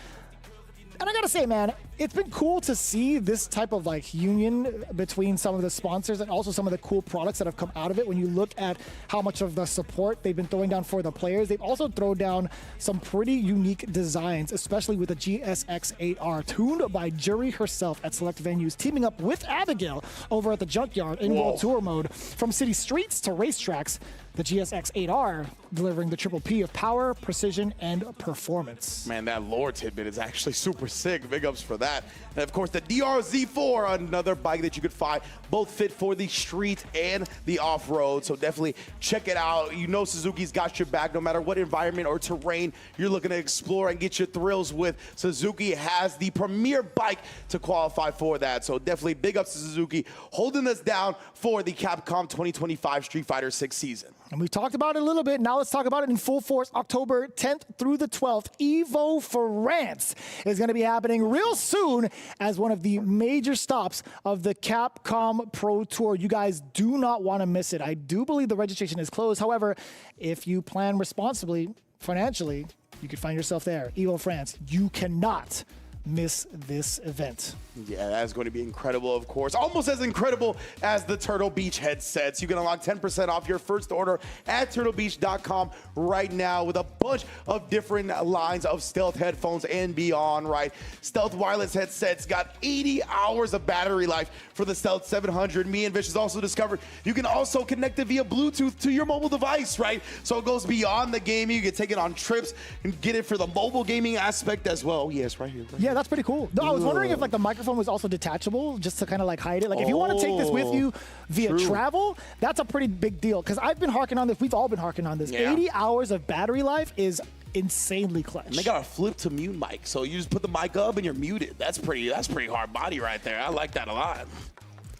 And I gotta say, man, it's been cool to see this type of like union between some of the sponsors and also some of the cool products that have come out of it. When you look at how much of the support they've been throwing down for the players, they've also thrown down some pretty unique designs, especially with the GSX-8R, tuned by Jury herself at select venues, teaming up with Abigail over at the Junkyard in World Tour mode. From city streets to racetracks, the GSX-8R delivering the triple P of power, precision, and performance. Man, that lore tidbit is actually super sick. Big ups for that. And of course, the DRZ4, another bike that you could find, both fit for the street and the off-road. So definitely check it out. You know Suzuki's got your back no matter what environment or terrain you're looking to explore and get your thrills with. Suzuki has the premier bike to qualify for that. So definitely big ups to Suzuki, holding us down for the Capcom 2025 Street Fighter 6 season. And we talked about it a little bit. Now let's talk about it in full force. October 10th through the 12th, Evo France is going to be happening real soon as one of the major stops of the Capcom Pro Tour. You guys do not want to miss it. I do believe the registration is closed. However, if you plan responsibly financially, you could find yourself there. Evo France, you cannot miss this event. Yeah, that is going to be incredible, of course. Almost as incredible as the Turtle Beach headsets. You can unlock 10% off your first order at turtlebeach.com right now with a bunch of different lines of Stealth headphones and beyond, right? Stealth wireless headsets got 80 hours of battery life for the Stealth 700. Me and Vish has also discovered you can also connect it via Bluetooth to your mobile device, right? So it goes beyond the gaming. You can take it on trips and get it for the mobile gaming aspect as well. Oh, yes, right here. Yeah, that's pretty cool. No, I was wondering if like the microphone was also detachable just to kind of like hide it. Like if you want to take this with you via travel, that's a pretty big deal. Because I've been harking on this. We've all been harking on this. 80 hours of battery life is insanely clutch. And they got a flip to mute mic, so you just put the mic up and you're muted. That's pretty hard body right there. I like that a lot.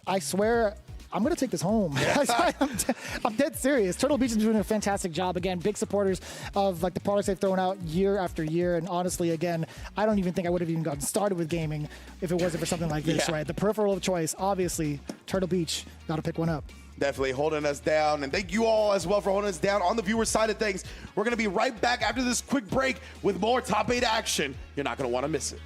I swear, I'm going to take this home. I'm dead serious. Turtle Beach is doing a fantastic job. Again, big supporters of like the products they've thrown out year after year. And honestly, again, I don't even think I would have even gotten started with gaming if it wasn't for something like this, right? The peripheral of choice, obviously, Turtle Beach, got to pick one up. Definitely holding us down. And thank you all as well for holding us down on the viewer side of things. We're going to be right back after this quick break with more Top 8 action. You're not going to want to miss it.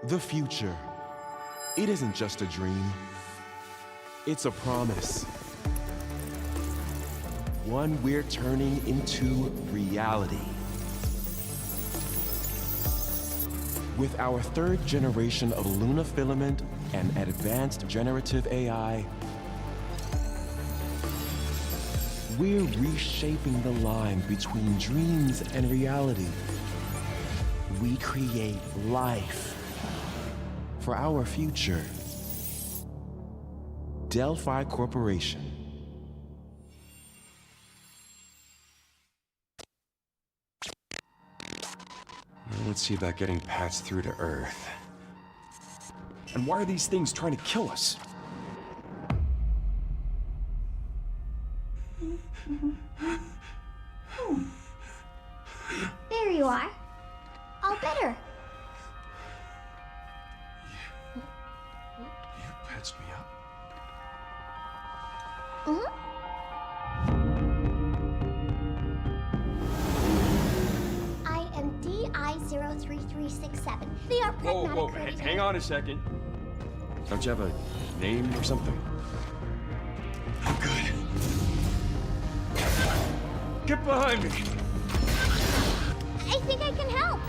The future. It isn't just a dream. It's a promise. One we're turning into reality. With our third generation of Luna filament and advanced generative AI, we're reshaping the line between dreams and reality. We create life for our future. Delphi Corporation. Let's see about getting passed through to Earth. And why are these things trying to kill us? There you are. All better. You patched me up? I am DI-03367. They are pragmatic courage. Hang on a second. Don't you have a name or something? I'm good. Get behind me! I think I can help.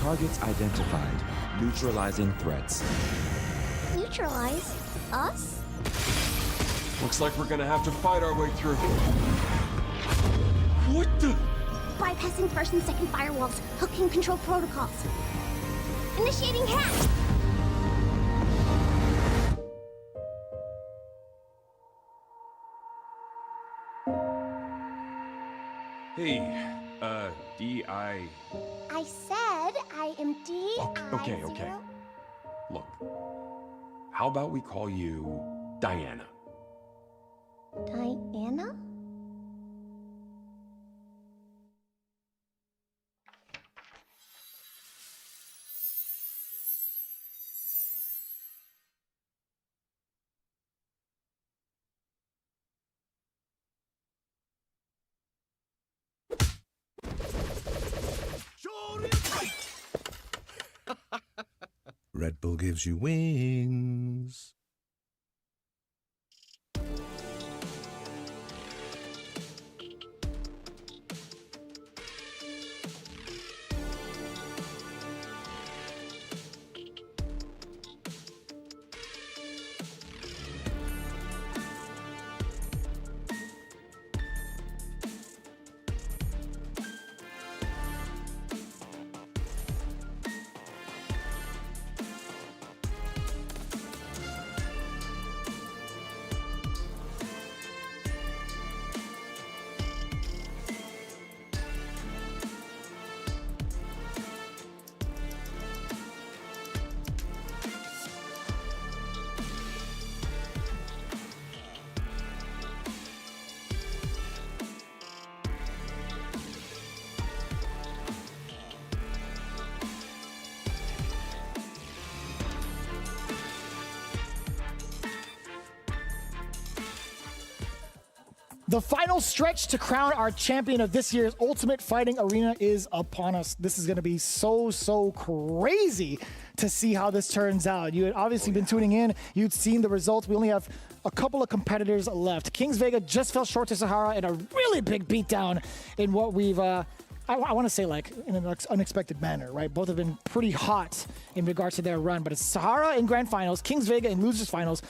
Targets identified. Neutralizing threats. Neutralize us? Looks like we're gonna have to fight our way through. What the? Bypassing first and second firewalls. Hooking control protocols. Initiating hack. Hey, D.I. I said I am DI. Okay. Look, how about we call you Diana? Diana? Red Bull gives you wings. The final stretch to crown our champion of this year's Ultimate Fighting Arena is upon us. This is going to be so crazy to see how this turns out. You had obviously been tuning in. You'd seen the results. We only have a couple of competitors left. Kings Vega just fell short to Sahara in a really big beatdown in what we've, I want to say like in an unexpected manner, right? Both have been pretty hot in regards to their run, but it's Sahara in grand finals, Kings Vega in losers finals.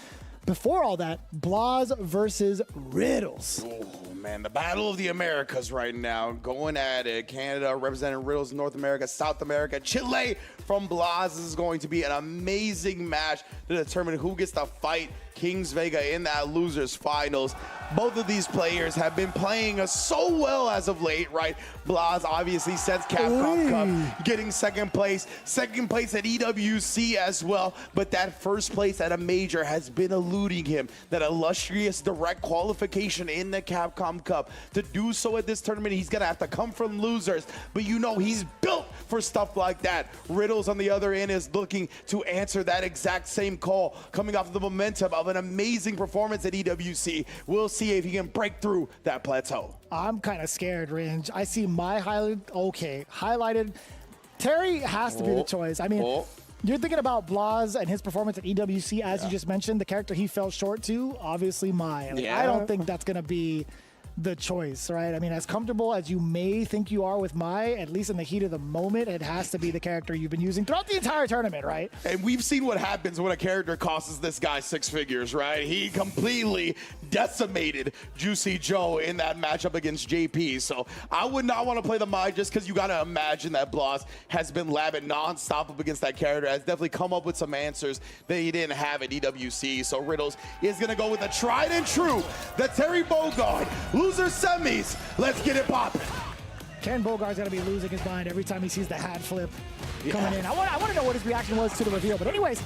Before all that, Blas versus Riddles. Oh, man, the battle of the Americas right now. Going at it. Canada representing Riddles, North America, South America, Chile from Blas. This is going to be an amazing match to determine who gets to fight Kings Vega in that losers finals. Both of these players have been playing so well as of late, right? Blas obviously sets Capcom Cup, getting second place at EWC as well, but that first place at a major has been eluding him. That illustrious direct qualification in the Capcom Cup. To do so at this tournament, he's gonna have to come from losers, but you know he's built for stuff like that. Riddles on the other end is looking to answer that exact same call, coming off of the momentum of an amazing performance at EWC. We'll see if he can break through that plateau. I'm kind of scared, Ringe. I see my highlighted. Terry has to be the choice. I mean, you're thinking about Blas and his performance at EWC, as you just mentioned, the character he fell short to, obviously Mai. Like, I don't think that's going to be the choice, right? I mean, as comfortable as you may think you are with Mai, at least in the heat of the moment, it has to be the character you've been using throughout the entire tournament, right? And we've seen what happens when a character costs this guy 6 figures, right? He completely decimated Juicy Joe in that matchup against JP. So I would not want to play the Mai just because you got to imagine that Blas has been labbing nonstop up against that character, has definitely come up with some answers that he didn't have at EWC. So Riddles is going to go with the tried and true, the Terry Bogard, loser semis. Let's get it popping. Ken Bogart's going to be losing his mind every time he sees the hat flip coming in. I want to know what his reaction was to the reveal. But anyways,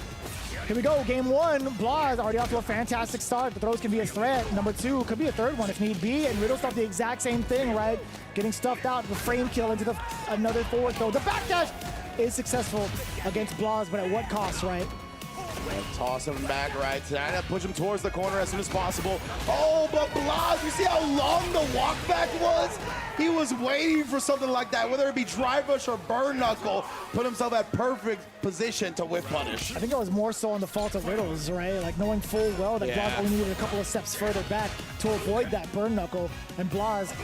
here we go. Game 1. Blas already off to a fantastic start. The throws can be a threat. Number 2 could be a third one if need be. And Riddle's done the exact same thing, right? Getting stuffed out, the frame kill into another forward throw. The backdash is successful against Blas, but at what cost, right? And toss him back right, trying to push him towards the corner as soon as possible. Oh, but Blas, you see how long the walk back was? He was waiting for something like that, whether it be drive rush or burn knuckle, put himself at perfect position to whip punish. I think it was more so on the fault of Riddles, right? Like knowing full well that Blas only needed a couple of steps further back to avoid that burn knuckle, and Blas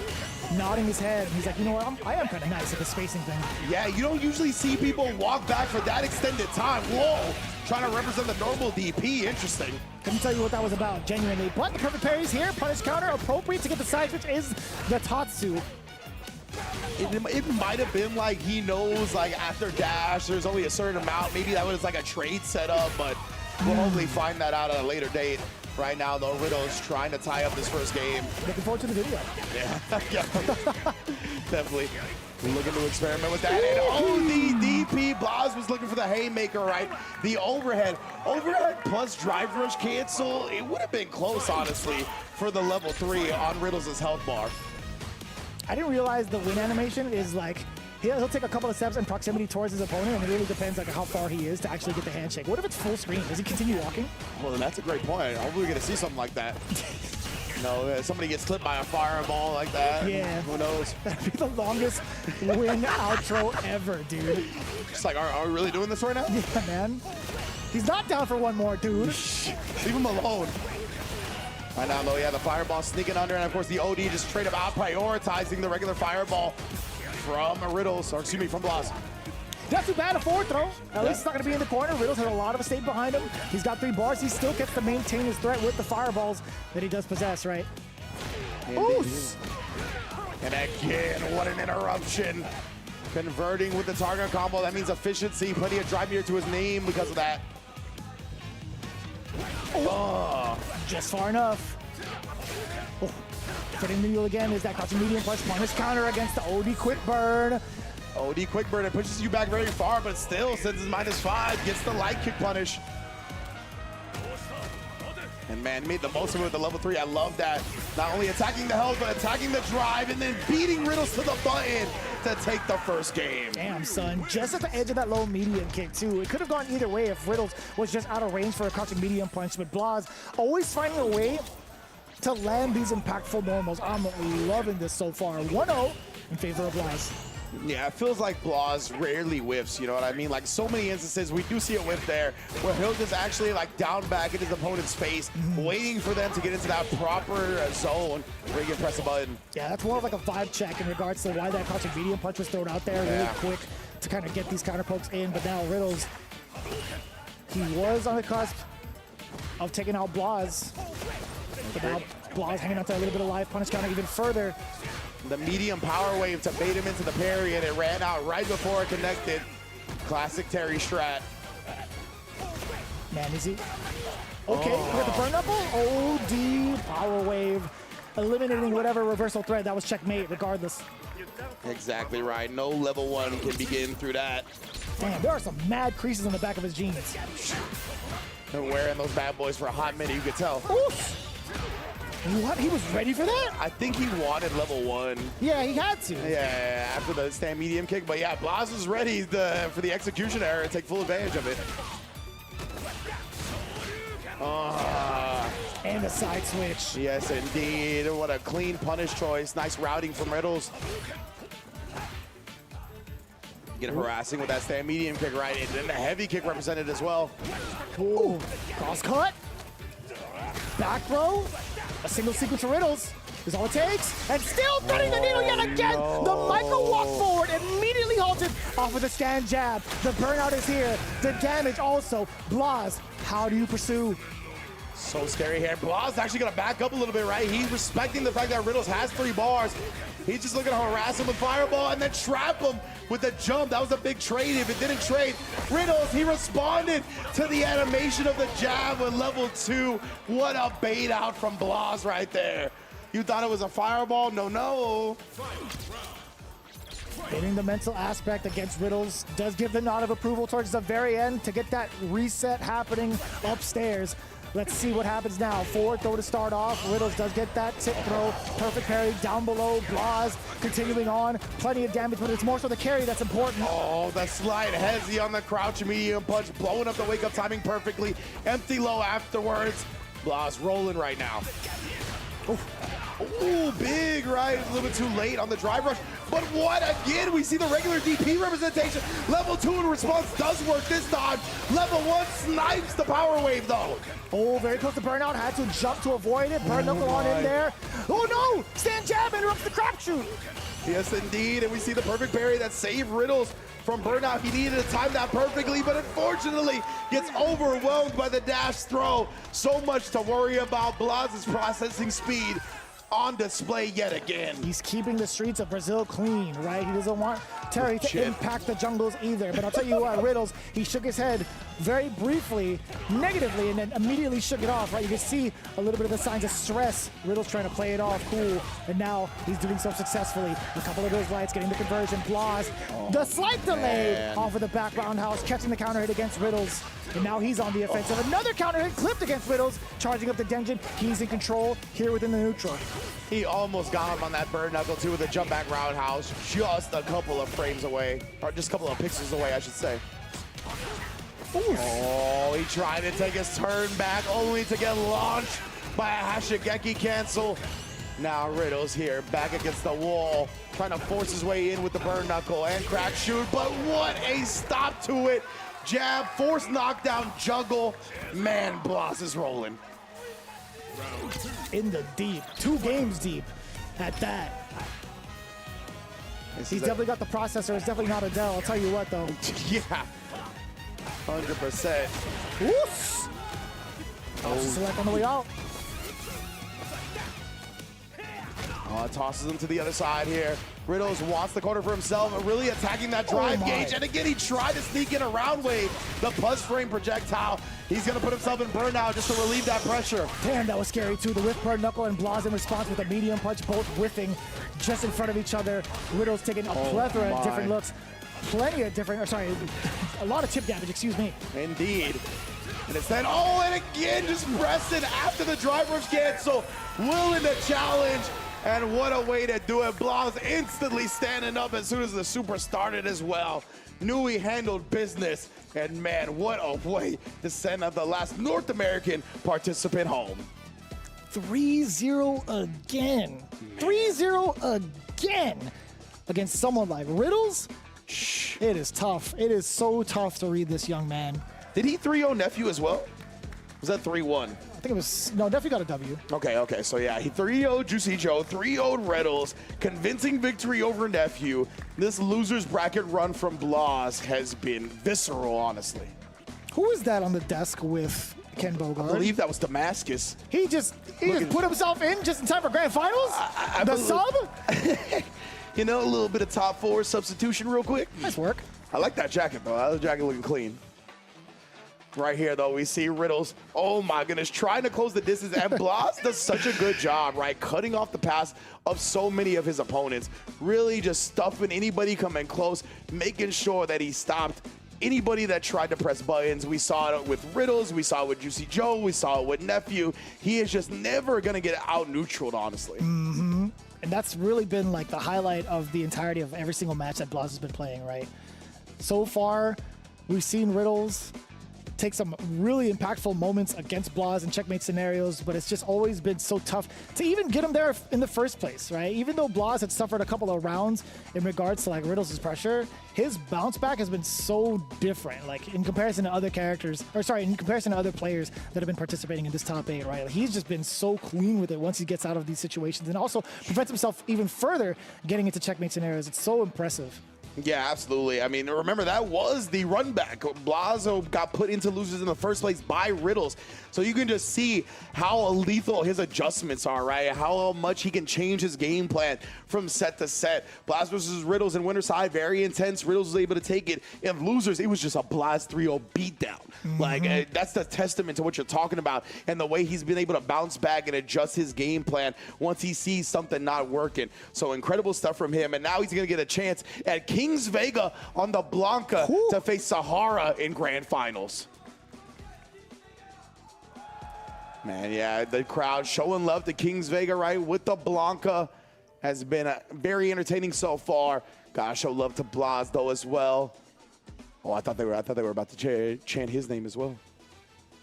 nodding his head. He's like, you know what, I am kind of nice at the spacing thing. Yeah, you don't usually see people walk back for that extended time. Whoa, trying to represent the normal DP, interesting. Couldn't tell you what that was about, genuinely. But the perfect parries here, punish counter, appropriate to get the side switch is the Tatsu. It might have been like he knows like after dash there's only a certain amount. Maybe that was like a trade setup, but we'll hopefully find that out at a later date. Right now, though, Riddle's trying to tie up this first game. Looking forward to the video. Yeah, definitely. Looking to experiment with that. And oh, the DP. Blas was looking for the haymaker, right? The overhead plus drive rush cancel. It would have been close, honestly, for the level 3 on Riddles' health bar. I didn't realize the win animation is like, he'll take a couple of steps in proximity towards his opponent, and it really depends like how far he is to actually get the handshake. What if it's full screen? Does he continue walking? Well, that's a great point. Hopefully we're going to see something like that. You know, somebody gets clipped by a fireball like that. Yeah. Who knows? That'd be the longest win outro ever, dude. Just like, are we really doing this right now? Yeah, man. He's not down for one more, dude. Leave him alone. Right now, though, yeah, the fireball sneaking under, and of course the OD just straight up out prioritizing the regular fireball from Riddles, or excuse me, from Blas. Not too bad, a forward throw. At least it's not going to be in the corner. Riddles has a lot of estate behind him. He's got 3 bars. He still gets to maintain his threat with the fireballs that he does possess, right? Oos! And again, what an interruption. Converting with the target combo. That means efficiency. Plenty of drive meter to his name because of that. Oh, just far enough. Oh, fitting the mule again. Is that crouching medium plus punish counter against the OD quick burn. OD quick burn. It pushes you back very far, but still, since it's -5, gets the light kick punish. And man, made the most of it with the level 3. I love that. Not only attacking the health, but attacking the drive, and then beating Riddles to the button to take the first game. Damn, son. Just at the edge of that low medium kick, too. It could have gone either way if Riddles was just out of range for a crouching medium punch, but Blas always finding a way to land these impactful normals. I'm loving this so far. 1-0 in favor of Blas. Yeah, it feels like Blas rarely whiffs, you know what I mean? Like, so many instances, we do see a whiff there, where he'll just actually, like, down back in his opponent's face, waiting for them to get into that proper zone where he can press a button. Yeah, that's more of like a vibe check in regards to why that crouching medium punch was thrown out there really quick to kind of get these counter pokes in. But now Riddles, he was on the cusp of taking out Blas. But now Blas hanging out to a little bit of life, punish counter even further. The medium power wave to bait him into the parry, and it ran out right before it connected. Classic Terry strat. Man, is he? Okay, we got the burn knuckle. OD power wave, eliminating whatever reversal thread. That was checkmate regardless. Exactly right. No level 1 can begin through that. Damn, there are some mad creases on the back of his jeans. Been wearing those bad boys for a hot minute, you could tell. Oof. What? He was ready for that? I think he wanted level 1. Yeah, he had to. Yeah, after the stand medium kick. But yeah, Blas was ready for the execution error and take full advantage of it. And a side switch. Yes, indeed. What a clean punish choice. Nice routing from Riddles. Get harassing with that stand medium kick, right? And then a heavy kick represented as well. Ooh, cross cut. Back row. A single sequence to Riddles is all it takes. And still threading the needle yet again. No. The micro walk forward immediately halted off of the stand jab. The burnout is here. The damage also. Blas, how do you pursue? So scary here. Blas actually gonna back up a little bit, right? He's respecting the fact that Riddles has 3 bars. He's just looking to harass him with Fireball and then trap him with the jump. That was a big trade. If it didn't trade, Riddles, he responded to the animation of the jab with level 2. What a bait out from Blas right there. You thought it was a Fireball? No, no. Hitting the mental aspect against Riddles does give the nod of approval towards the very end to get that reset happening upstairs. Let's see what happens now. Forward throw to start off. Riddles does get that tip throw. Perfect parry down below. Blas continuing on. Plenty of damage, but it's more so the carry that's important. Oh, the slide hezzy on the crouch medium punch, blowing up the wake up timing perfectly. Empty low afterwards. Blas rolling right now. Ooh, big right. A little bit too late on the drive rush. But what again? We see the regular DP representation. Level 2 in response does work this time. Level 1 snipes the power wave though. Oh, very close to burnout. Had to jump to avoid it. Burn knuckle on in there. Oh no! Stand jab interrupts the crapshoot. Yes, indeed. And we see the perfect parry that saved Riddles from burnout. He needed to time that perfectly, but unfortunately gets overwhelmed by the dash throw. So much to worry about. Blas's processing speed on display yet again. He's keeping the streets of Brazil clean, right? He doesn't want Terry to impact the jungles either. But I'll tell you what, Riddles, he shook his head very briefly, negatively, and then immediately shook it off, right? You can see a little bit of the signs of stress. Riddles trying to play it off cool, and now he's doing so successfully. A couple of those lights getting the conversion. Blas, the slight delay off of the back roundhouse, catching the counter hit against Riddles. And now he's on the offensive. Another counter hit clipped against Riddles, charging up the Denjin. He's in control here within the neutral. He almost got him on that bird knuckle too with a jump back roundhouse, just a couple of frames away, or just a couple of pixels away, I should say. Oof. Oh, he tried to take his turn back, only to get launched by a Hashigeki cancel. Now Riddles here, back against the wall, trying to force his way in with the burn knuckle and crack shoot, but what a stop to it. Jab, force knockdown, juggle. Man, Blas is rolling. In the deep, 2 games deep at that. He's definitely got the processor. It's definitely not Adele. I'll tell you what, though. Yeah, 100%. Oof. Select on the way out. Tosses him to the other side here. Riddles wants the corner for himself, really attacking that drive gauge. And again, he tried to sneak in a round wave. The buzz frame projectile. He's going to put himself in burnout just to relieve that pressure. Damn, that was scary too. The whiff burn knuckle and Blas in response with a medium punch, both whiffing just in front of each other. Riddles taking a plethora of different looks. Plenty of different, a lot of chip damage, excuse me. Indeed. And it's then, and again, just pressing after the drive rush cancel. Willing to challenge. And what a way to do it. Blas instantly standing up as soon as the super started as well. Knew he handled business. And man, what a way to send out the last North American participant home. 3-0 again. 3-0 again against someone like Riddles. It is tough. It is so tough to read this young man. Did he 3-0 Nephew as well? Was that 3-1? I think it was, no, Nephew got a W. Okay, so yeah, he 3-0'd Juicy Joe, 3-0'd Riddles, convincing victory over Nephew. This loser's bracket run from Blas has been visceral, honestly. Who is that on the desk with Ken Bogard? I believe that was Damascus. He just put himself in just in time for grand finals? The sub? You know, a little bit of top 4 substitution real quick. Nice work. I like that jacket, though. That jacket looking clean. Right here, though, we see Riddles, oh my goodness, trying to close the distance, and Blas does such a good job, right? Cutting off the pass of so many of his opponents. Really just stuffing anybody coming close, making sure that he stopped anybody that tried to press buttons. We saw it with Riddles, we saw it with Juicy Joe, we saw it with Nephew. He is just never going to get out-neutraled, honestly. And that's really been like the highlight of the entirety of every single match that Blas has been playing, right? So far, we've seen Riddles take some really impactful moments against Blas in checkmate scenarios, but it's just always been so tough to even get him there in the first place, right? Even though Blas had suffered a couple of rounds in regards to like Riddles' pressure, his bounce back has been so different, like in comparison to other characters, or sorry, in comparison to other players that have been participating in this top 8, right? Like, he's just been so clean with it once he gets out of these situations, and also prevents himself even further getting into checkmate scenarios. It's so impressive. Yeah, absolutely. I mean, remember, that was the run back. Blazo got put into losers in the first place by Riddles. So you can just see how lethal his adjustments are, right? How much he can change his game plan from set to set. Blaz versus Riddles in winner side, very intense. Riddles was able to take it. In losers, it was just a Blaz 3-0 beatdown. Like, that's the testament to what you're talking about and the way he's been able to bounce back and adjust his game plan once he sees something not working. So incredible stuff from him. And now he's going to get a chance at Kings Vega on the Blanca to face Sahara in grand finals. Man, yeah, the crowd showing love to Kings Vega, right, with the Blanca. Has been very entertaining so far. Gotta show love to Blas, though, as well. Oh, I thought they were about to chant his name as well.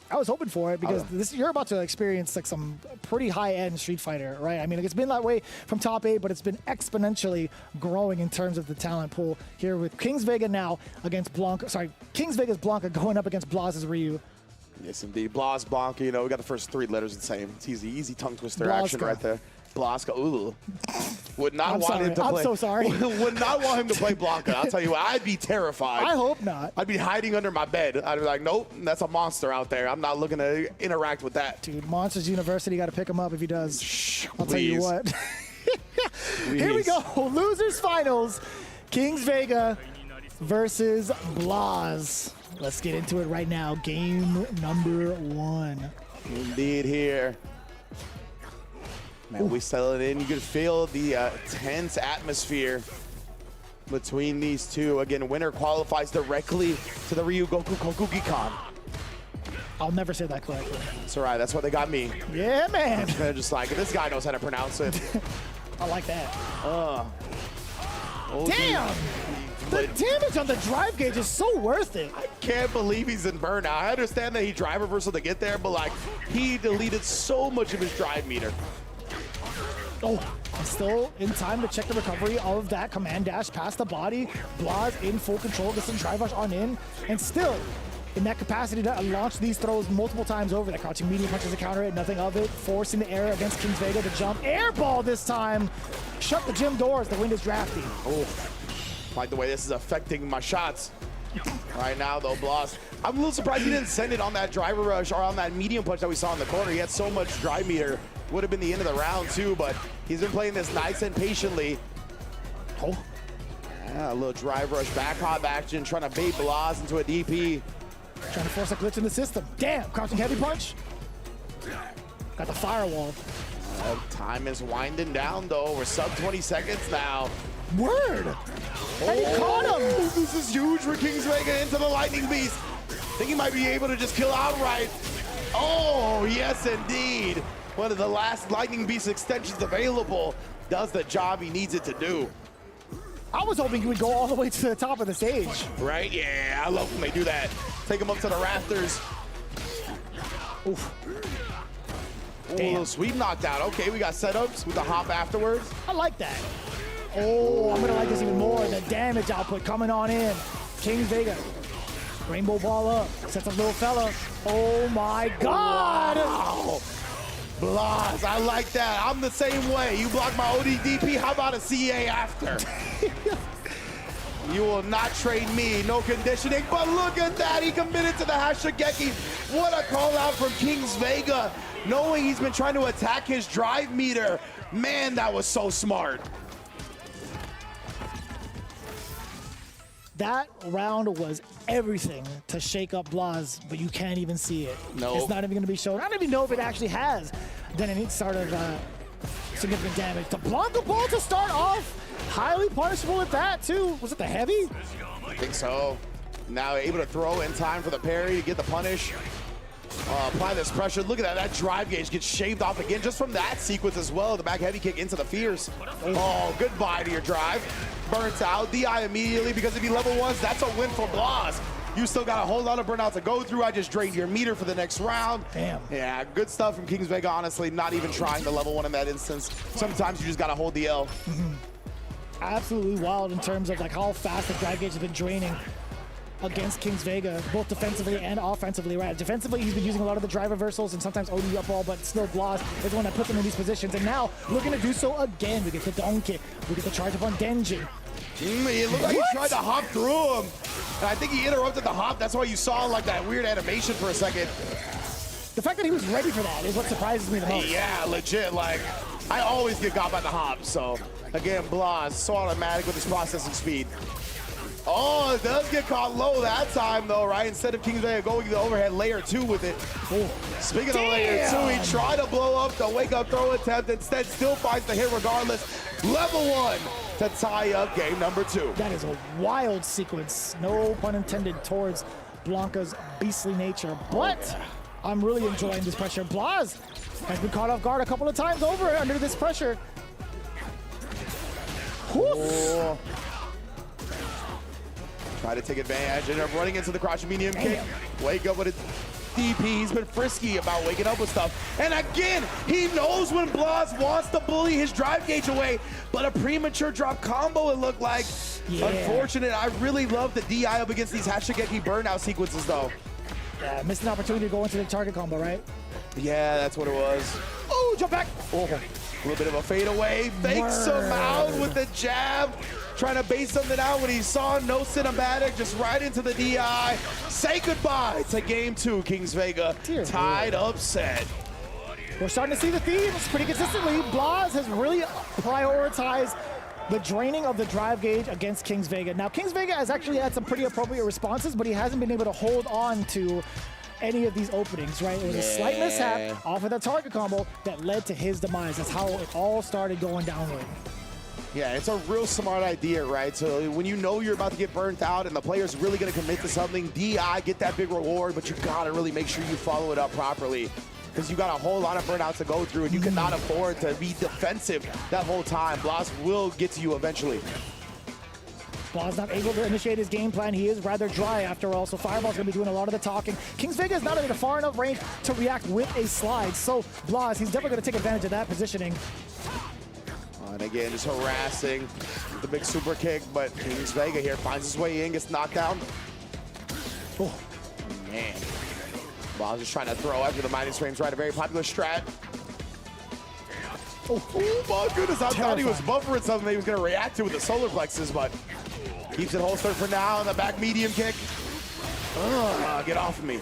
I was hoping for it because you're about to experience like some pretty high-end Street Fighter, right? I mean, it's been that way from top 8, but it's been exponentially growing in terms of the talent pool here with Kings Vega now against Blanca. Sorry, Kings Vega's Blanca going up against Blas's Ryu. Yes, indeed. Blas, Blanca, you know, we got the first 3 letters the same. It's easy tongue twister action right there. Blanca, ooh. Would not want him to play. I'm so sorry. Would not want him to play Blanca. I'll tell you what, I'd be terrified. I hope not. I'd be hiding under my bed. I'd be like, nope, that's a monster out there. I'm not looking to interact with that. Dude, Monsters University got to pick him up if he does. Shh, I'll tell you what. Here we go. Losers finals. Kings Vega versus Blas. Let's get into it right now. Game number 1. Indeed here. Man, we settle it in. You can feel the tense atmosphere between these two. Again, winner qualifies directly to the Ryu Goku Kokugi-Con. I'll never say that correctly. It's all right. That's what they got me. Yeah, man. They're just like, this guy knows how to pronounce it. I like that. Oh, damn! The damage on the drive gauge is so worth it. I can't believe he's in burnout. I understand that he drive reversal to get there, but like, he deleted so much of his drive meter. Oh, still in time to check the recovery of that command dash past the body. Blas in full control, gets some drive rush on in, and still in that capacity to launch these throws multiple times over. That crouching medium punches to counter it, nothing of it. Forcing the air against Kings Vega to jump. Air ball this time. Shut the gym doors, the wind is drafty. Oh, like the way this is affecting my shots. Right now, though, Blas, I'm a little surprised he didn't send it on that driver rush or on that medium punch that we saw in the corner. He had so much drive meter. Would have been the end of the round, too, but he's been playing this nice and patiently. Oh, yeah, a little drive rush, back hop action, trying to bait Blas into a DP. Trying to force a glitch in the system. Damn, crouching heavy punch. Got the firewall. Time is winding down, though. We're sub 20 seconds now. Word! And he caught him! This is huge for Kings Vega into the Lightning Beast. Think he might be able to just kill outright. Oh, yes, indeed. One of the last Lightning Beast extensions available does the job he needs it to do. I was hoping he would go all the way to the top of the stage. Right? Yeah, I love when they do that. Take him up to the rafters. Oof. Ooh, a little sweep knocked out. Okay, we got setups with the hop afterwards. I like that. Oh, I'm gonna like this even more. The damage output coming on in. Kings Vega. Rainbow ball up. Sets a little fella. Oh my God! Wow. Blas, I like that. I'm the same way. You block my ODDP, how about a CA after? You will not trade me, no conditioning, but look at that. He committed to the Hashigeki. What a call out from Kings Vega, knowing he's been trying to attack his drive meter. Man, that was so smart. That round was everything to shake up Blas, but you can't even see it. No. It's not even going to be shown. I don't even know if it actually has done any sort of significant damage. The Blanca ball to start off, highly punishable at that too. Was it the heavy? I think so. Now able to throw in time for the parry to get the punish. Apply this pressure. Look at that. That drive gauge gets shaved off again just from that sequence as well. The back heavy kick into the fears. Oh, goodbye to your drive. Burnt out. DI immediately because if he level ones, that's a win for Blas. You still got a whole lot of burnout to go through. I just drained your meter for the next round. Damn. Yeah, good stuff from Kings Vega, honestly. Not even trying to level one in that instance. Sometimes you just got to hold the L. Absolutely wild in terms of like how fast the drive gauge has been draining against Kings Vega, both defensively and offensively, right? Defensively, he's been using a lot of the drive reversals and sometimes OD up ball, but still Blas is the one that puts him in these positions. And now looking to do so again. We get the donkey, we get the charge up on Denjin. It looked like he tried to hop through him. And I think he interrupted the hop. That's why you saw like that weird animation for a second. The fact that he was ready for that is what surprises me the most. Yeah, legit. Like, I always get got by the hop. So, again, Blas, so automatic with his processing speed. Oh, it does get caught low that time, though, right? Instead of Kings Vega going to the overhead layer 2 with it. Speaking of layer 2, he tried to blow up the wake-up throw attempt. Instead, still finds the hit regardless. Level 1 to tie up game number 2. That is a wild sequence. No pun intended towards Blanca's beastly nature. But I'm really enjoying this pressure. Blas has been caught off guard a couple of times over under this pressure. Oh. Try to take advantage, and running into the crouch medium kick. Wake up with a DP. He's been frisky about waking up with stuff. And again, he knows when Blas wants to bully his drive gauge away, but a premature drop combo, it looked like. Yeah. Unfortunate. I really love the DI up against these Hashigeki burnout sequences, though. Yeah, missed an opportunity to go into the target combo, right? Yeah, that's what it was. Oh, jump back. Oh, a little bit of a fadeaway. Fakes him out with the jab. Trying to base something out when he saw no cinematic, just right into the DI. Say goodbye to game 2, Kings Vega. Tied upset. We're starting to see the themes pretty consistently. Blas has really prioritized the draining of the drive gauge against Kings Vega. Now, Kings Vega has actually had some pretty appropriate responses, but he hasn't been able to hold on to any of these openings, right? It was a slight mishap off of that target combo that led to his demise. That's how it all started going downward. Yeah, it's a real smart idea, right? So when you know you're about to get burnt out and the player's really going to commit to something, DI, get that big reward, but you got to really make sure you follow it up properly because you got a whole lot of burnouts to go through, and you cannot afford to be defensive that whole time. Blas will get to you eventually. Blas not able to initiate his game plan. He is rather dry after all, so Fireball's going to be doing a lot of the talking. Kings Vega is not in a far enough range to react with a slide, so Blas, he's definitely going to take advantage of that positioning. And again, just harassing the big super kick, but Kings Vega here finds his way in, gets knocked down. Oh, man. Blas just trying to throw after the minus frames, right? A very popular strat. Oh my goodness, I thought he was buffering something that he was going to react to with the solar plexus, but keeps it holstered for now, and the back medium kick. Get off of me.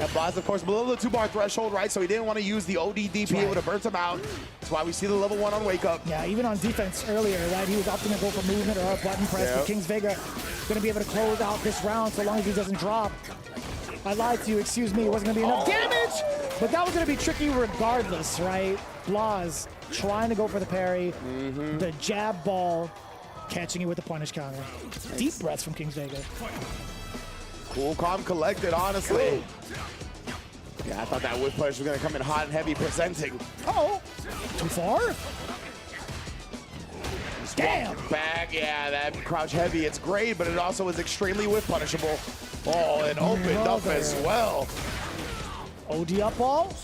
And Blas, of course, below the 2-bar threshold, right? So he didn't want to use the OD DP, it would have burnt him out. That's why we see the level 1 on Wake Up. Yeah, even on defense earlier, right? He was opting to go for movement or a button press, but Kings Vega going to be able to close out this round so long as he doesn't drop. I lied to you, excuse me, it wasn't going to be enough damage, but that was going to be tricky regardless, right? Blas trying to go for the parry, the jab ball, catching it with the punish counter. Deep breaths from Kings Vega. Cool, calm, collected, honestly. Yeah, I thought that whip push was going to come in hot and heavy presenting. Oh, too far? Damn! Back, yeah, that crouch heavy, it's great, but it also is extremely whip punishable. Oh, it opened up as well. OD up ball.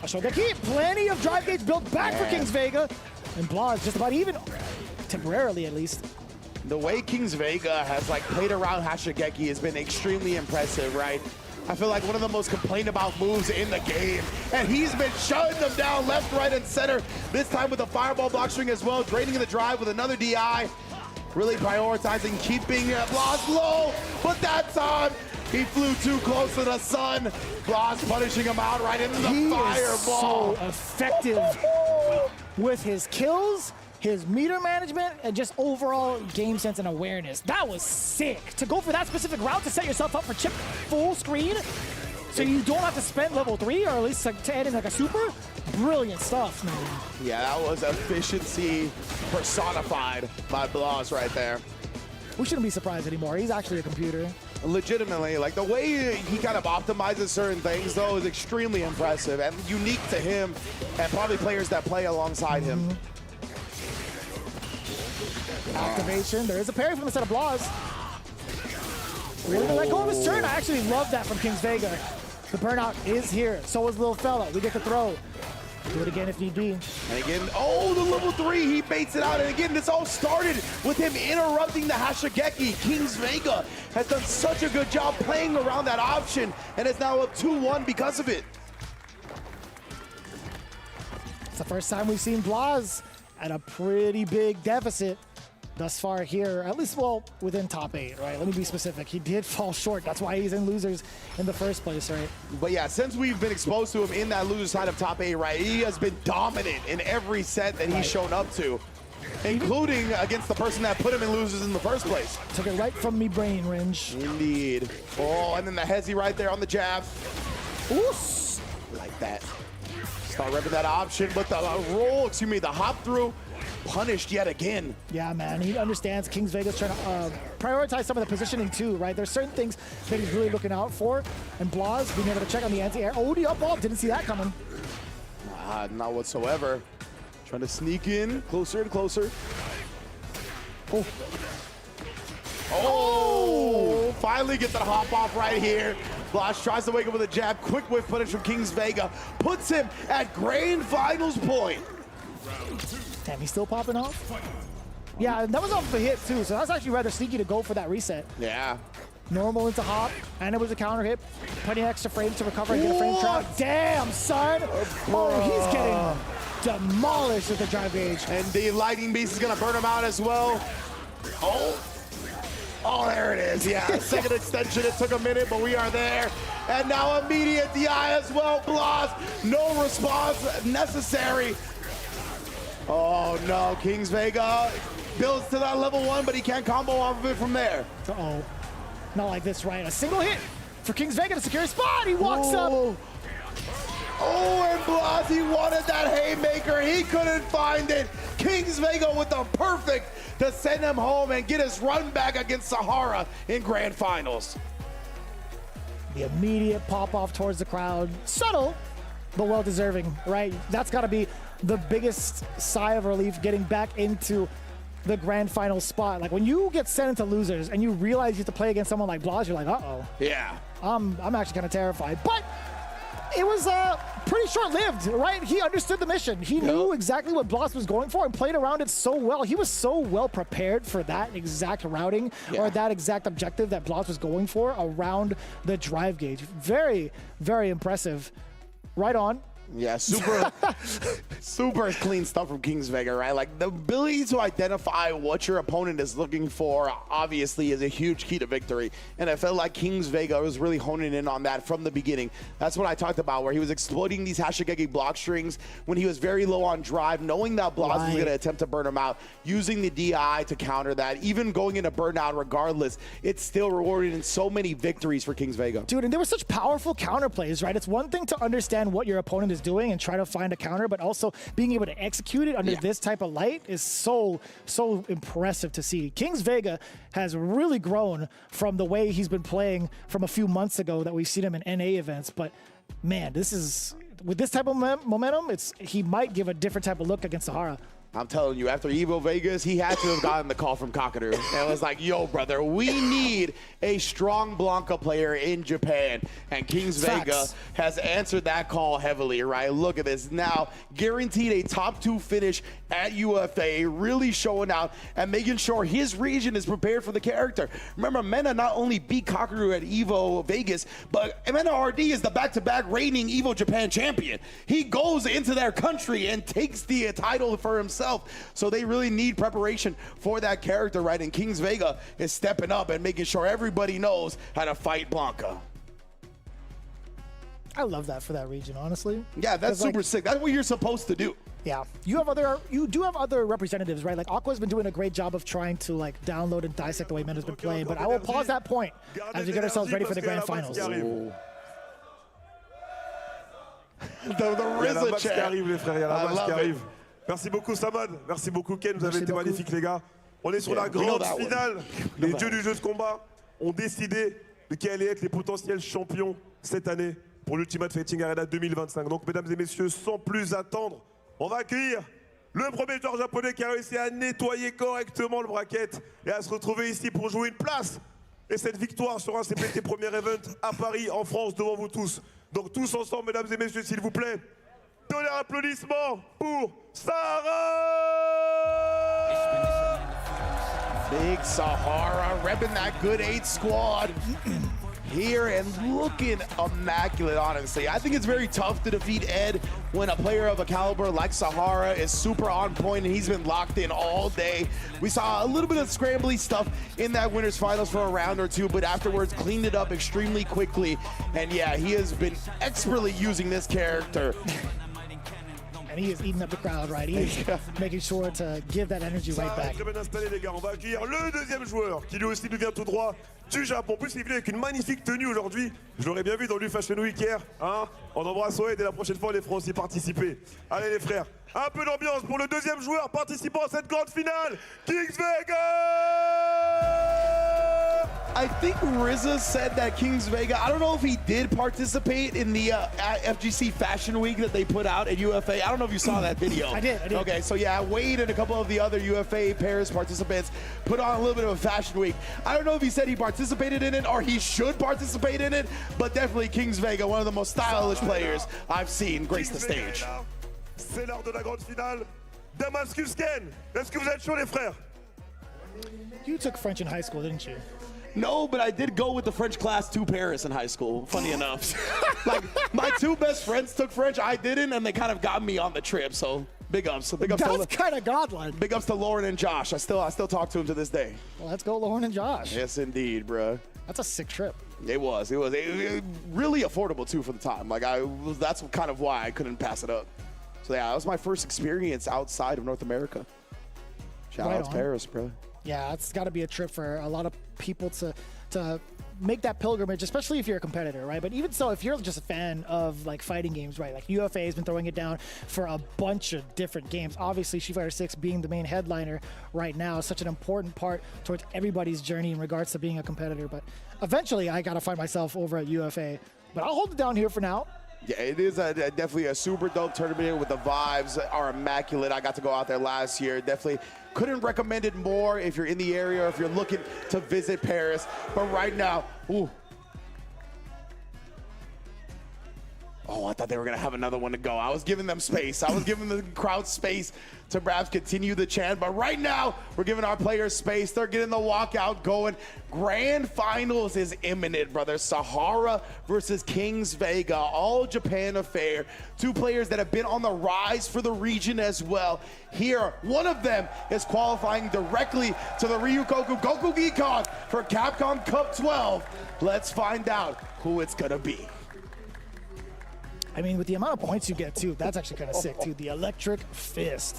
Shogeki, plenty of drive gauge built back for Kings Vega. And Blas just about even, temporarily at least. The way Kings Vega has like played around Hashigeki has been extremely impressive, right? I feel like one of the most complained about moves in the game. And he's been shutting them down left, right, and center. This time with the fireball block string as well, draining the drive with another DI. Really prioritizing keeping Blas low, but that time he flew too close to the sun. Blas punishing him out right into the fireball. So effective with his kills, his meter management, and just overall game sense and awareness. That was sick. To go for that specific route to set yourself up for chip full screen, so you don't have to spend level 3, or at least to add in like a super. Brilliant stuff, man. Yeah, that was efficiency personified by Blas right there. we shouldn't be surprised anymore. He's actually a computer. Legitimately, like the way he kind of optimizes certain things, though, is extremely impressive and unique to him and probably players that play alongside him. Activation. There is a parry from the set of Blaz. Really gonna let go of his turn. I actually love that from Kings Vega. The burnout is here. So is Lil Fella. We get the throw. Do it again if need be. And again, oh, the level 3, he baits it out. And again, this all started with him interrupting the Hashigeki. Kings Vega has done such a good job playing around that option and is now up 2-1 because of it. It's the first time we've seen Blaz at a pretty big deficit thus far here, at least, well, within top 8, right? Let me be specific. He did fall short. That's why he's in losers in the first place, right? But yeah, since we've been exposed to him in that loser side of top 8, right, he has been dominant in every set that he's shown up to, including against the person that put him in losers in the first place. Took it right from me brain, Ringe. Indeed. Oh, and then the hezzy right there on the jab. Ooh. Like that. Start repping that option, but the roll, excuse me, the hop through, punished yet again. Yeah, man, he understands Kings Vega's trying to prioritize some of the positioning too, right? There's certain things that he's really looking out for, and Blaz being able to check on the anti-air. Oh, the up ball, didn't see that coming. Not whatsoever. Trying to sneak in, closer and closer. Oh. Oh, finally get the hop off right here. Blaz tries to wake up with a jab, quick whiff punish from Kings Vega, puts him at grand finals point. Damn, he's still popping off? Yeah, that was off the hit too, so that's actually rather sneaky to go for that reset. Yeah. Normal into hop, and it was a counter hit. Plenty of extra frames to recover and get a frame trap. Damn, son! Oh, he's getting demolished with the drive gauge. And the lightning beast is gonna burn him out as well. Oh, there it is. Yeah, second extension. It took a minute, but we are there. And now immediate DI as well. Blaz, no response necessary. Oh no, Kings Vega builds to that level 1, but he can't combo off of it from there. Uh-oh. Not like this, right? A single hit for Kings Vega to secure a spot. He walks up. Oh, and Blaz, he wanted that haymaker. He couldn't find it. Kings Vega with the perfect to send him home and get his run back against Sahara in grand finals. The immediate pop off towards the crowd. Subtle, but well deserving, right? That's got to be the biggest sigh of relief getting back into the grand final spot. Like when you get sent into losers and you realize you have to play against someone like Blaz, you're like, uh-oh. Yeah. I'm actually kind of terrified. But it was pretty short-lived, right? He understood the mission. He knew exactly what Blaz was going for and played around it so well. He was so well prepared for that exact routing or that exact objective that Blaz was going for around the drive gauge. Very, very impressive. Right on. Yeah, super clean stuff from Kings Vega, right? Like the ability to identify what your opponent is looking for obviously is a huge key to victory. And I felt like Kings Vega was really honing in on that from the beginning. That's what I talked about, where he was exploiting these Hashigeki block strings when he was very low on drive, knowing that Blaz was going to attempt to burn him out, using the DI to counter that, even going into burnout regardless. It's still rewarded in so many victories for Kings Vega. Dude, and there were such powerful counter plays, right? It's one thing to understand what your opponent is doing and try to find a counter, but also being able to execute it under this type of light is so impressive to see. Kings Vega has really grown from the way he's been playing from a few months ago that we've seen him in NA events, but man, this is, with this type of momentum, he might give a different type of look against Sahara. I'm telling you, after Evo Vegas, he had to have gotten the call from Kakadu. And it was like, yo, brother, we need a strong Blanca player in Japan. And Kings Vega has answered that call heavily, right? Look at this. Now, guaranteed a top 2 finish at UFA, really showing out and making sure his region is prepared for the character. Remember, Mena not only beat Kakadu at Evo Vegas, but Mena RD is the back-to-back reigning Evo Japan champion. He goes into their country and takes the title for himself. So they really need preparation for that character, right? And Kings Vega is stepping up and making sure everybody knows how to fight Blanca. I love that for that region, honestly. Yeah, that's super sick. That's what you're supposed to do. Yeah, you do have other representatives, right? Like Aqua's been doing a great job of trying to like download and dissect the way Mena's been playing, but I will pause that point as we get ourselves ready for the grand finals. The RZA chat. I love it. Merci beaucoup Samad, merci beaucoup Ken, vous avez été magnifiques les gars. On est sur la grande finale. Les dieux du jeu de combat ont décidé de qui allaient être les potentiels champions cette année pour l'Ultimate Fighting Arena 2025. Donc, mesdames et messieurs, sans plus attendre, on va accueillir le premier joueur japonais qui a réussi à nettoyer correctement le bracket et à se retrouver ici pour jouer une place. Et cette victoire sur un CPT premier event à Paris, en France, devant vous tous. Donc tous ensemble, mesdames et messieurs, s'il vous plaît, donnez un applaudissement pour Sarah! Big Sahara repping that good 8 squad here and looking immaculate, honestly. I think it's very tough to defeat Ed when a player of a caliber like Sahara is super on point and he's been locked in all day. We saw a little bit of scrambly stuff in that winners finals for a round or two, but afterwards cleaned it up extremely quickly. And yeah, he has been expertly using this character. And he is eating up the crowd, right? He is making sure to give that energy right back. Très bien installé, les gars. On va accueillir le deuxième joueur qui lui aussi nous vient tout droit du Japon. En plus, il est venu avec une magnifique tenue aujourd'hui. Je l'aurais bien vu dans le Fashion Week hier. Hein, on embrasse Oed et la prochaine fois, on les fera aussi participer. Allez, les frères, un peu d'ambiance pour le deuxième joueur participant à cette grande finale, Kings Vega! I think RZA said that Kings Vega, I don't know if he did participate in the FGC Fashion Week that they put out at UFA. I don't know if you saw that video. I did. Okay, so yeah, Wade and a couple of the other UFA Paris participants put on a little bit of a fashion week. I don't know if he said he participated in it or he should participate in it, but definitely Kings Vega, one of the most stylish players I've seen grace the stage. C'est l'heure de la grande finale. Damascus Ken, est-ce que vous êtes chauds, les frères? You took French in high school, didn't you? No, but I did go with the French class to Paris in high school, funny enough. Like, my 2 best friends took French, I didn't, and they kind of got me on the trip, so big ups. So big ups. That's kind of godlike. Big ups to Lauren and Josh. I still talk to them to this day. Well, let's go Lauren and Josh. Yes, indeed, bruh. That's a sick trip. It was really affordable, too, for the time. Like, that's kind of why I couldn't pass it up. So, yeah, that was my first experience outside of North America. Shout out to Paris, bro. Yeah, it's got to be a trip for a lot of people to make that pilgrimage, especially if you're a competitor, right? But even so, if you're just a fan of like fighting games, right? Like UFA has been throwing it down for a bunch of different games. Obviously, Street Fighter 6 being the main headliner right now is such an important part towards everybody's journey in regards to being a competitor. But eventually, I got to find myself over at UFA. But I'll hold it down here for now. Yeah, it is definitely a super dope tournament with the vibes are immaculate. I got to go out there last year. Definitely couldn't recommend it more if you're in the area or if you're looking to visit Paris. But right now, ooh. Oh, I thought they were going to have another one to go. I was giving them space. I was giving the crowd space to perhaps continue the chant. But right now, we're giving our players space. They're getting the walkout going. Grand Finals is imminent, brother. Sahara versus Kings Vega. All Japan affair. 2 players that have been on the rise for the region as well. Here, one of them is qualifying directly to the Ryukoku Goku Geekon for Capcom Cup 12. Let's find out who it's going to be. I mean, with the amount of points you get, too, that's actually kind of sick, too. The Electric Fist.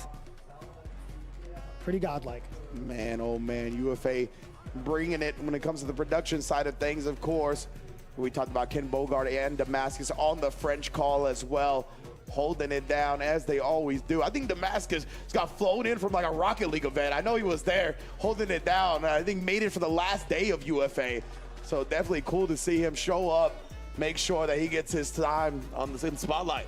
Pretty godlike. Man, oh man, UFA bringing it when it comes to the production side of things, of course. We talked about Ken Bogart and Damascus on the French call as well, holding it down as they always do. I think Damascus got flown in from like a Rocket League event. I know he was there holding it down. I think made it for the last day of UFA. So definitely cool to see him show up. Make sure that he gets his time on the spotlight.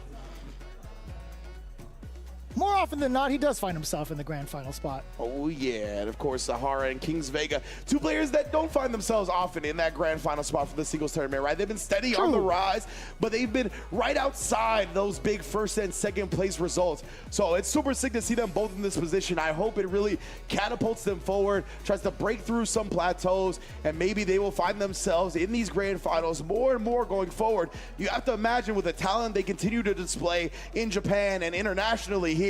More often than not, he does find himself in the grand final spot. Oh, yeah. And, of course, Sahara and Kings Vega, 2 players that don't find themselves often in that grand final spot for the singles tournament, right? They've been steady on the rise, but they've been right outside those big first and second place results. So it's super sick to see them both in this position. I hope it really catapults them forward, tries to break through some plateaus, and maybe they will find themselves in these grand finals more and more going forward. You have to imagine with the talent they continue to display in Japan and internationally here,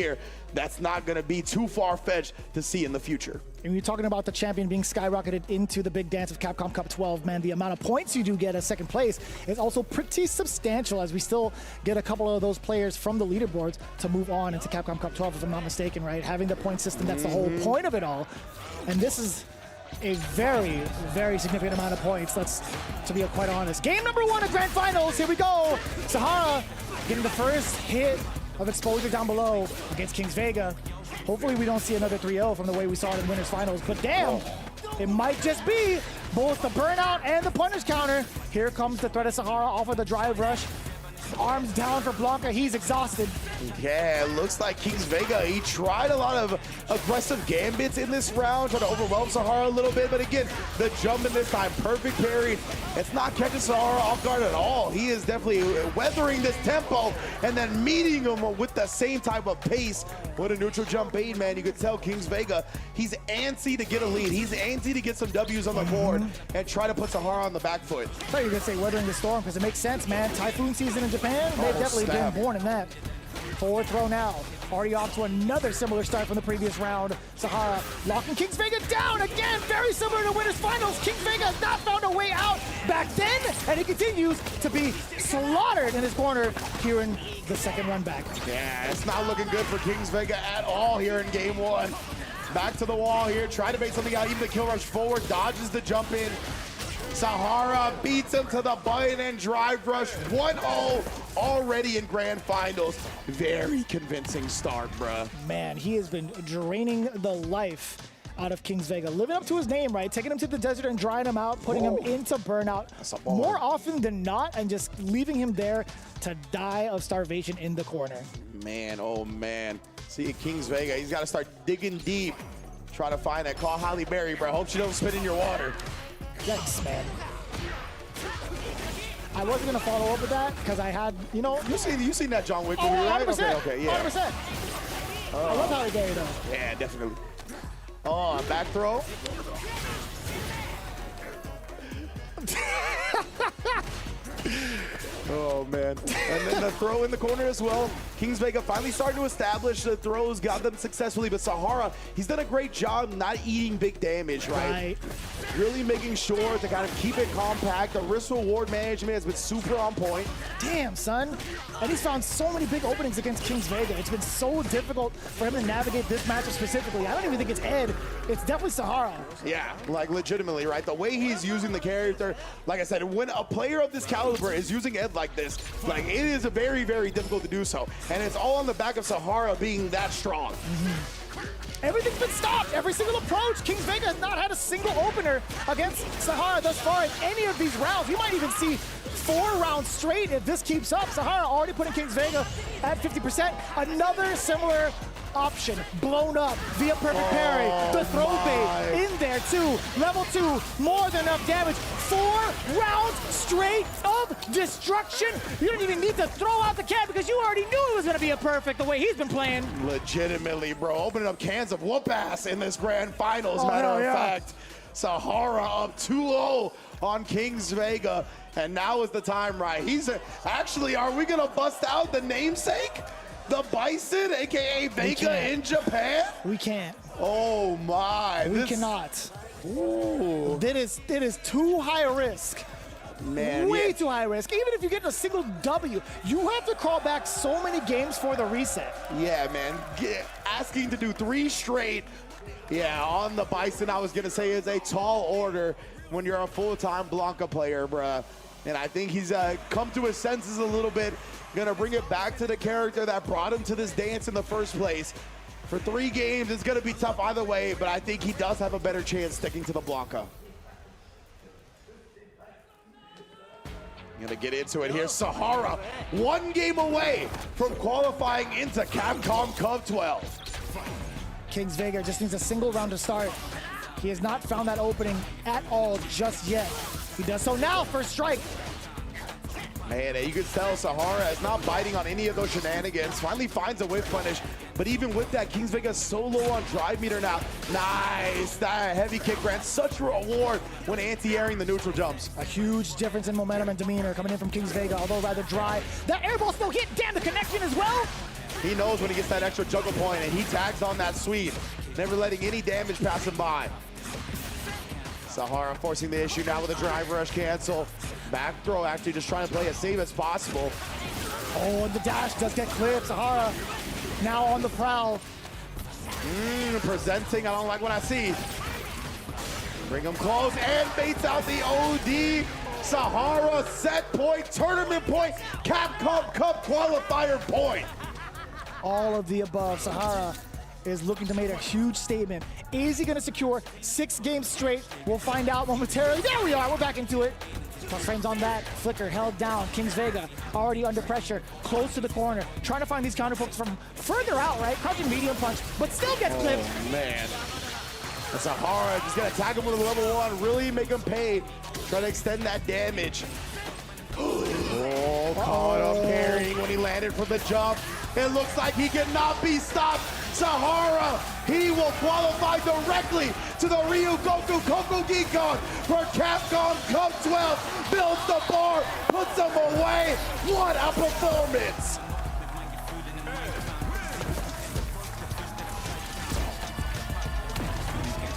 that's not going to be too far-fetched to see in the future. And you're talking about the champion being skyrocketed into the big dance of Capcom Cup 12, man. The amount of points you do get as second place is also pretty substantial, as we still get a couple of those players from the leaderboards to move on into Capcom Cup 12, if I'm not mistaken, right? Having the point system, that's the whole point of it all. And this is a very, very significant amount of points, to be quite honest. Game number 1 of Grand Finals, here we go. Sahara getting the first hit of exposure down below against Kings Vega. Hopefully we don't see another 3-0 from the way we saw it in winners finals, but damn, it might just be both the burnout and the punish counter. Here comes the threat of Sahara off of the drive rush. Arms down for Blanca, he's exhausted. Yeah, it looks like Kings Vega, he tried a lot of aggressive gambits in this round, trying to overwhelm Sahara a little bit, but again, the jump in this time, perfect parry. It's not catching Sahara off guard at all. He is definitely weathering this tempo and then meeting him with the same type of pace. What a neutral jump bait, man. You could tell Kings Vega, he's antsy to get a lead. He's antsy to get some W's on the board and try to put Sahara on the back foot. I thought you were gonna say weathering the storm, because it makes sense, man. Typhoon season in Japan, they've definitely been born in that. Forward throw now. Already off to another similar start from the previous round. Sahara locking Kings Vega down again, very similar to winners finals. Kings Vega has not found a way out back then, and he continues to be slaughtered in his corner here in the second run back. Yeah, it's not looking good for Kings Vega at all here in game one. Back to the wall here, try to make something out, even the kill rush forward, dodges the jump in. Sahara beats him to the button and drive rush. 1-0 already in grand finals. Very convincing start, bruh. Man, he has been draining the life out of Kings Vega. Living up to his name, right? Taking him to the desert and drying him out, putting him into burnout more often than not, and just leaving him there to die of starvation in the corner. Man, oh man. See, Kings Vega, he's got to start digging deep. Try to find that. Call Halle Berry, bro. Hope she don't spit in your water. Yikes, man. I wasn't gonna follow up with that because I had, you know. You seen that John Wick movie, right? 100%. Okay, yeah. 100%. I love Halle Berry though. Yeah, definitely. Oh, back throw. Oh, man. And then the throw in the corner as well. Kings Vega finally starting to establish the throws, got them successfully, but Sahara, he's done a great job not eating big damage, right? Really making sure to kind of keep it compact. The risk-reward management has been super on point. Damn, son. And he's found so many big openings against Kings Vega. It's been so difficult for him to navigate this matchup specifically. I don't even think it's Ed. It's definitely Sahara. Yeah, like legitimately, right? The way he's using the character, like I said, when a player of this caliber is using Ed like this, like it is a very, very difficult to do so. And it's all on the back of Sahara being that strong. Everything's been stopped. Every single approach. Kings Vega has not had a single opener against Sahara thus far in any of these rounds. We might even see 4 rounds straight if this keeps up. Sahara already putting Kings Vega at 50%. Another similar option blown up via perfect parry. The throw bait in there too. Level 2, more than enough damage. 4 rounds straight of destruction. You don't even need to throw out the cat because you already knew it was going to be a perfect the way he's been playing. Legitimately, bro. Opening up cans of whoop ass in this grand finals, matter of fact. Sahara up 2-0 on Kings Vega. And now is the time, right? He's actually, are we going to bust out the namesake? The Bison, aka Vega in Japan? We can't. Oh my. We cannot. Ooh. It is too high a risk. Man, way too high risk. Even if you get a single W, you have to call back so many games for the reset. Yeah, man. Asking to do 3 straight, yeah, on the Bison, I was going to say, is a tall order when you're a full-time Blanca player, bruh. And I think he's come to his senses a little bit. Gonna bring it back to the character that brought him to this dance in the first place. For 3 games, it's gonna be tough either way, but I think he does have a better chance sticking to the Blanca. Gonna get into it here. Sahara, 1 game away from qualifying into Capcom Cup 12. Kings Vega just needs a single round to start. He has not found that opening at all just yet. He does so now, first strike. Man, you could tell Sahara is not biting on any of those shenanigans. Finally finds a whiff punish, but even with that, Kings Vega is so low on drive meter now. Nice, that heavy kick grants such a reward when anti-airing the neutral jumps. A huge difference in momentum and demeanor coming in from Kings Vega, although rather dry. That airball still hit, damn, the connection as well. He knows when he gets that extra juggle point, and he tags on that sweep, never letting any damage pass him by. Sahara forcing the issue now with a drive rush cancel. Back throw, actually just trying to play as safe as possible. Oh, and the dash does get cleared. Sahara now on the prowl. Presenting, I don't like what I see. Bring him close and baits out the OD. Sahara set point, tournament point, Capcom Cup qualifier point. all of the above. Sahara is looking to make a huge statement. Is he going to secure 6 games straight? We'll find out momentarily. There we are. We're back into it. Plus frames on that. Flicker held down. Kings Vega already under pressure, close to the corner, trying to find these counterpokes from further out, right? Crouching medium punch, but still gets clipped. Oh, man. Sahara just going to attack him with a level 1, really make him pay. Try to extend that damage. Oh, caught up parrying when he landed from the jump. It looks like he cannot be stopped. Sahara, he will qualify directly to the Ryu Goku Koko Geekon for Capcom Cup 12. Builds the bar, puts him away. What a performance.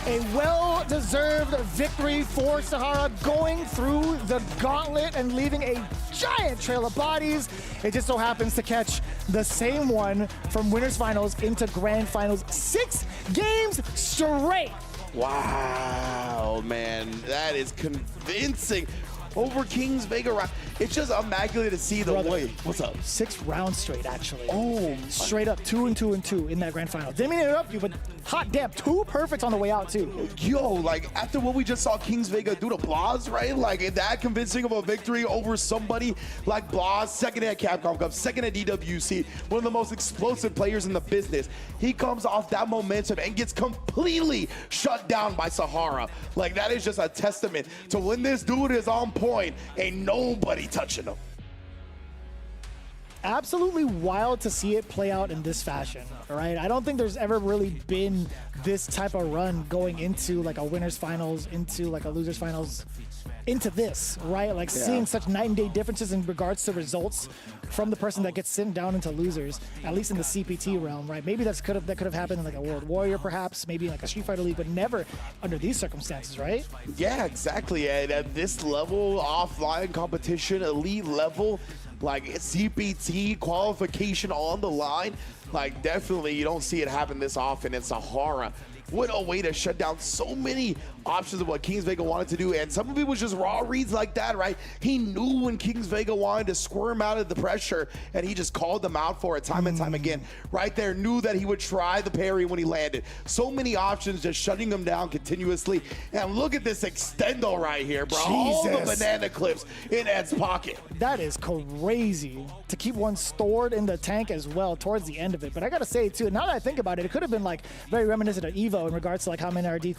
A well-deserved victory for Sahara, going through the gauntlet and leaving a giant trail of bodies. It just so happens to catch the same one from winners finals into grand finals. 6 games straight. Wow, man, that is convincing. Over Kings Vega. It's just immaculate to see the way. What's up? 6 rounds straight, actually. Oh, straight up 2 and 2 and 2 in that grand final. Didn't mean to interrupt you, but hot damn, 2 perfects on the way out too. Yo, like after what we just saw Kings Vega do to Blas, right? Like that convincing of a victory over somebody like Blas, second at Capcom Cup, second at DWC, one of the most explosive players in the business. He comes off that momentum and gets completely shut down by Sahara. Like that is just a testament to when this dude is on point, ain't nobody touching him. Absolutely wild to see it play out in this fashion, right? I don't think there's ever really been this type of run going into like a winners finals, into like a losers finals, into this, right? Like seeing such night and day differences in regards to results from the person that gets sent down into losers, at least in the CPT realm, right? Maybe that could have happened in like a World Warrior, perhaps, maybe in like a Street Fighter League, but never under these circumstances, right? Yeah, exactly. And at this level, offline competition, elite level, like CPT qualification on the line, like definitely you don't see it happen this often in Sahara. What a way to shut down so many options of what Kings Vega wanted to do, and some of it was just raw reads like that, right? He knew when Kings Vega wanted to squirm out of the pressure, and he just called them out for it time and time again. Right there, knew that he would try the parry when he landed. So many options, just shutting him down continuously. And look at this extendo right here, bro. All the banana clips in Ed's pocket. That is crazy to keep one stored in the tank as well towards the end of it. But I gotta say too, now that I think about it, it could have been like very reminiscent of Evo in regards to like how many RD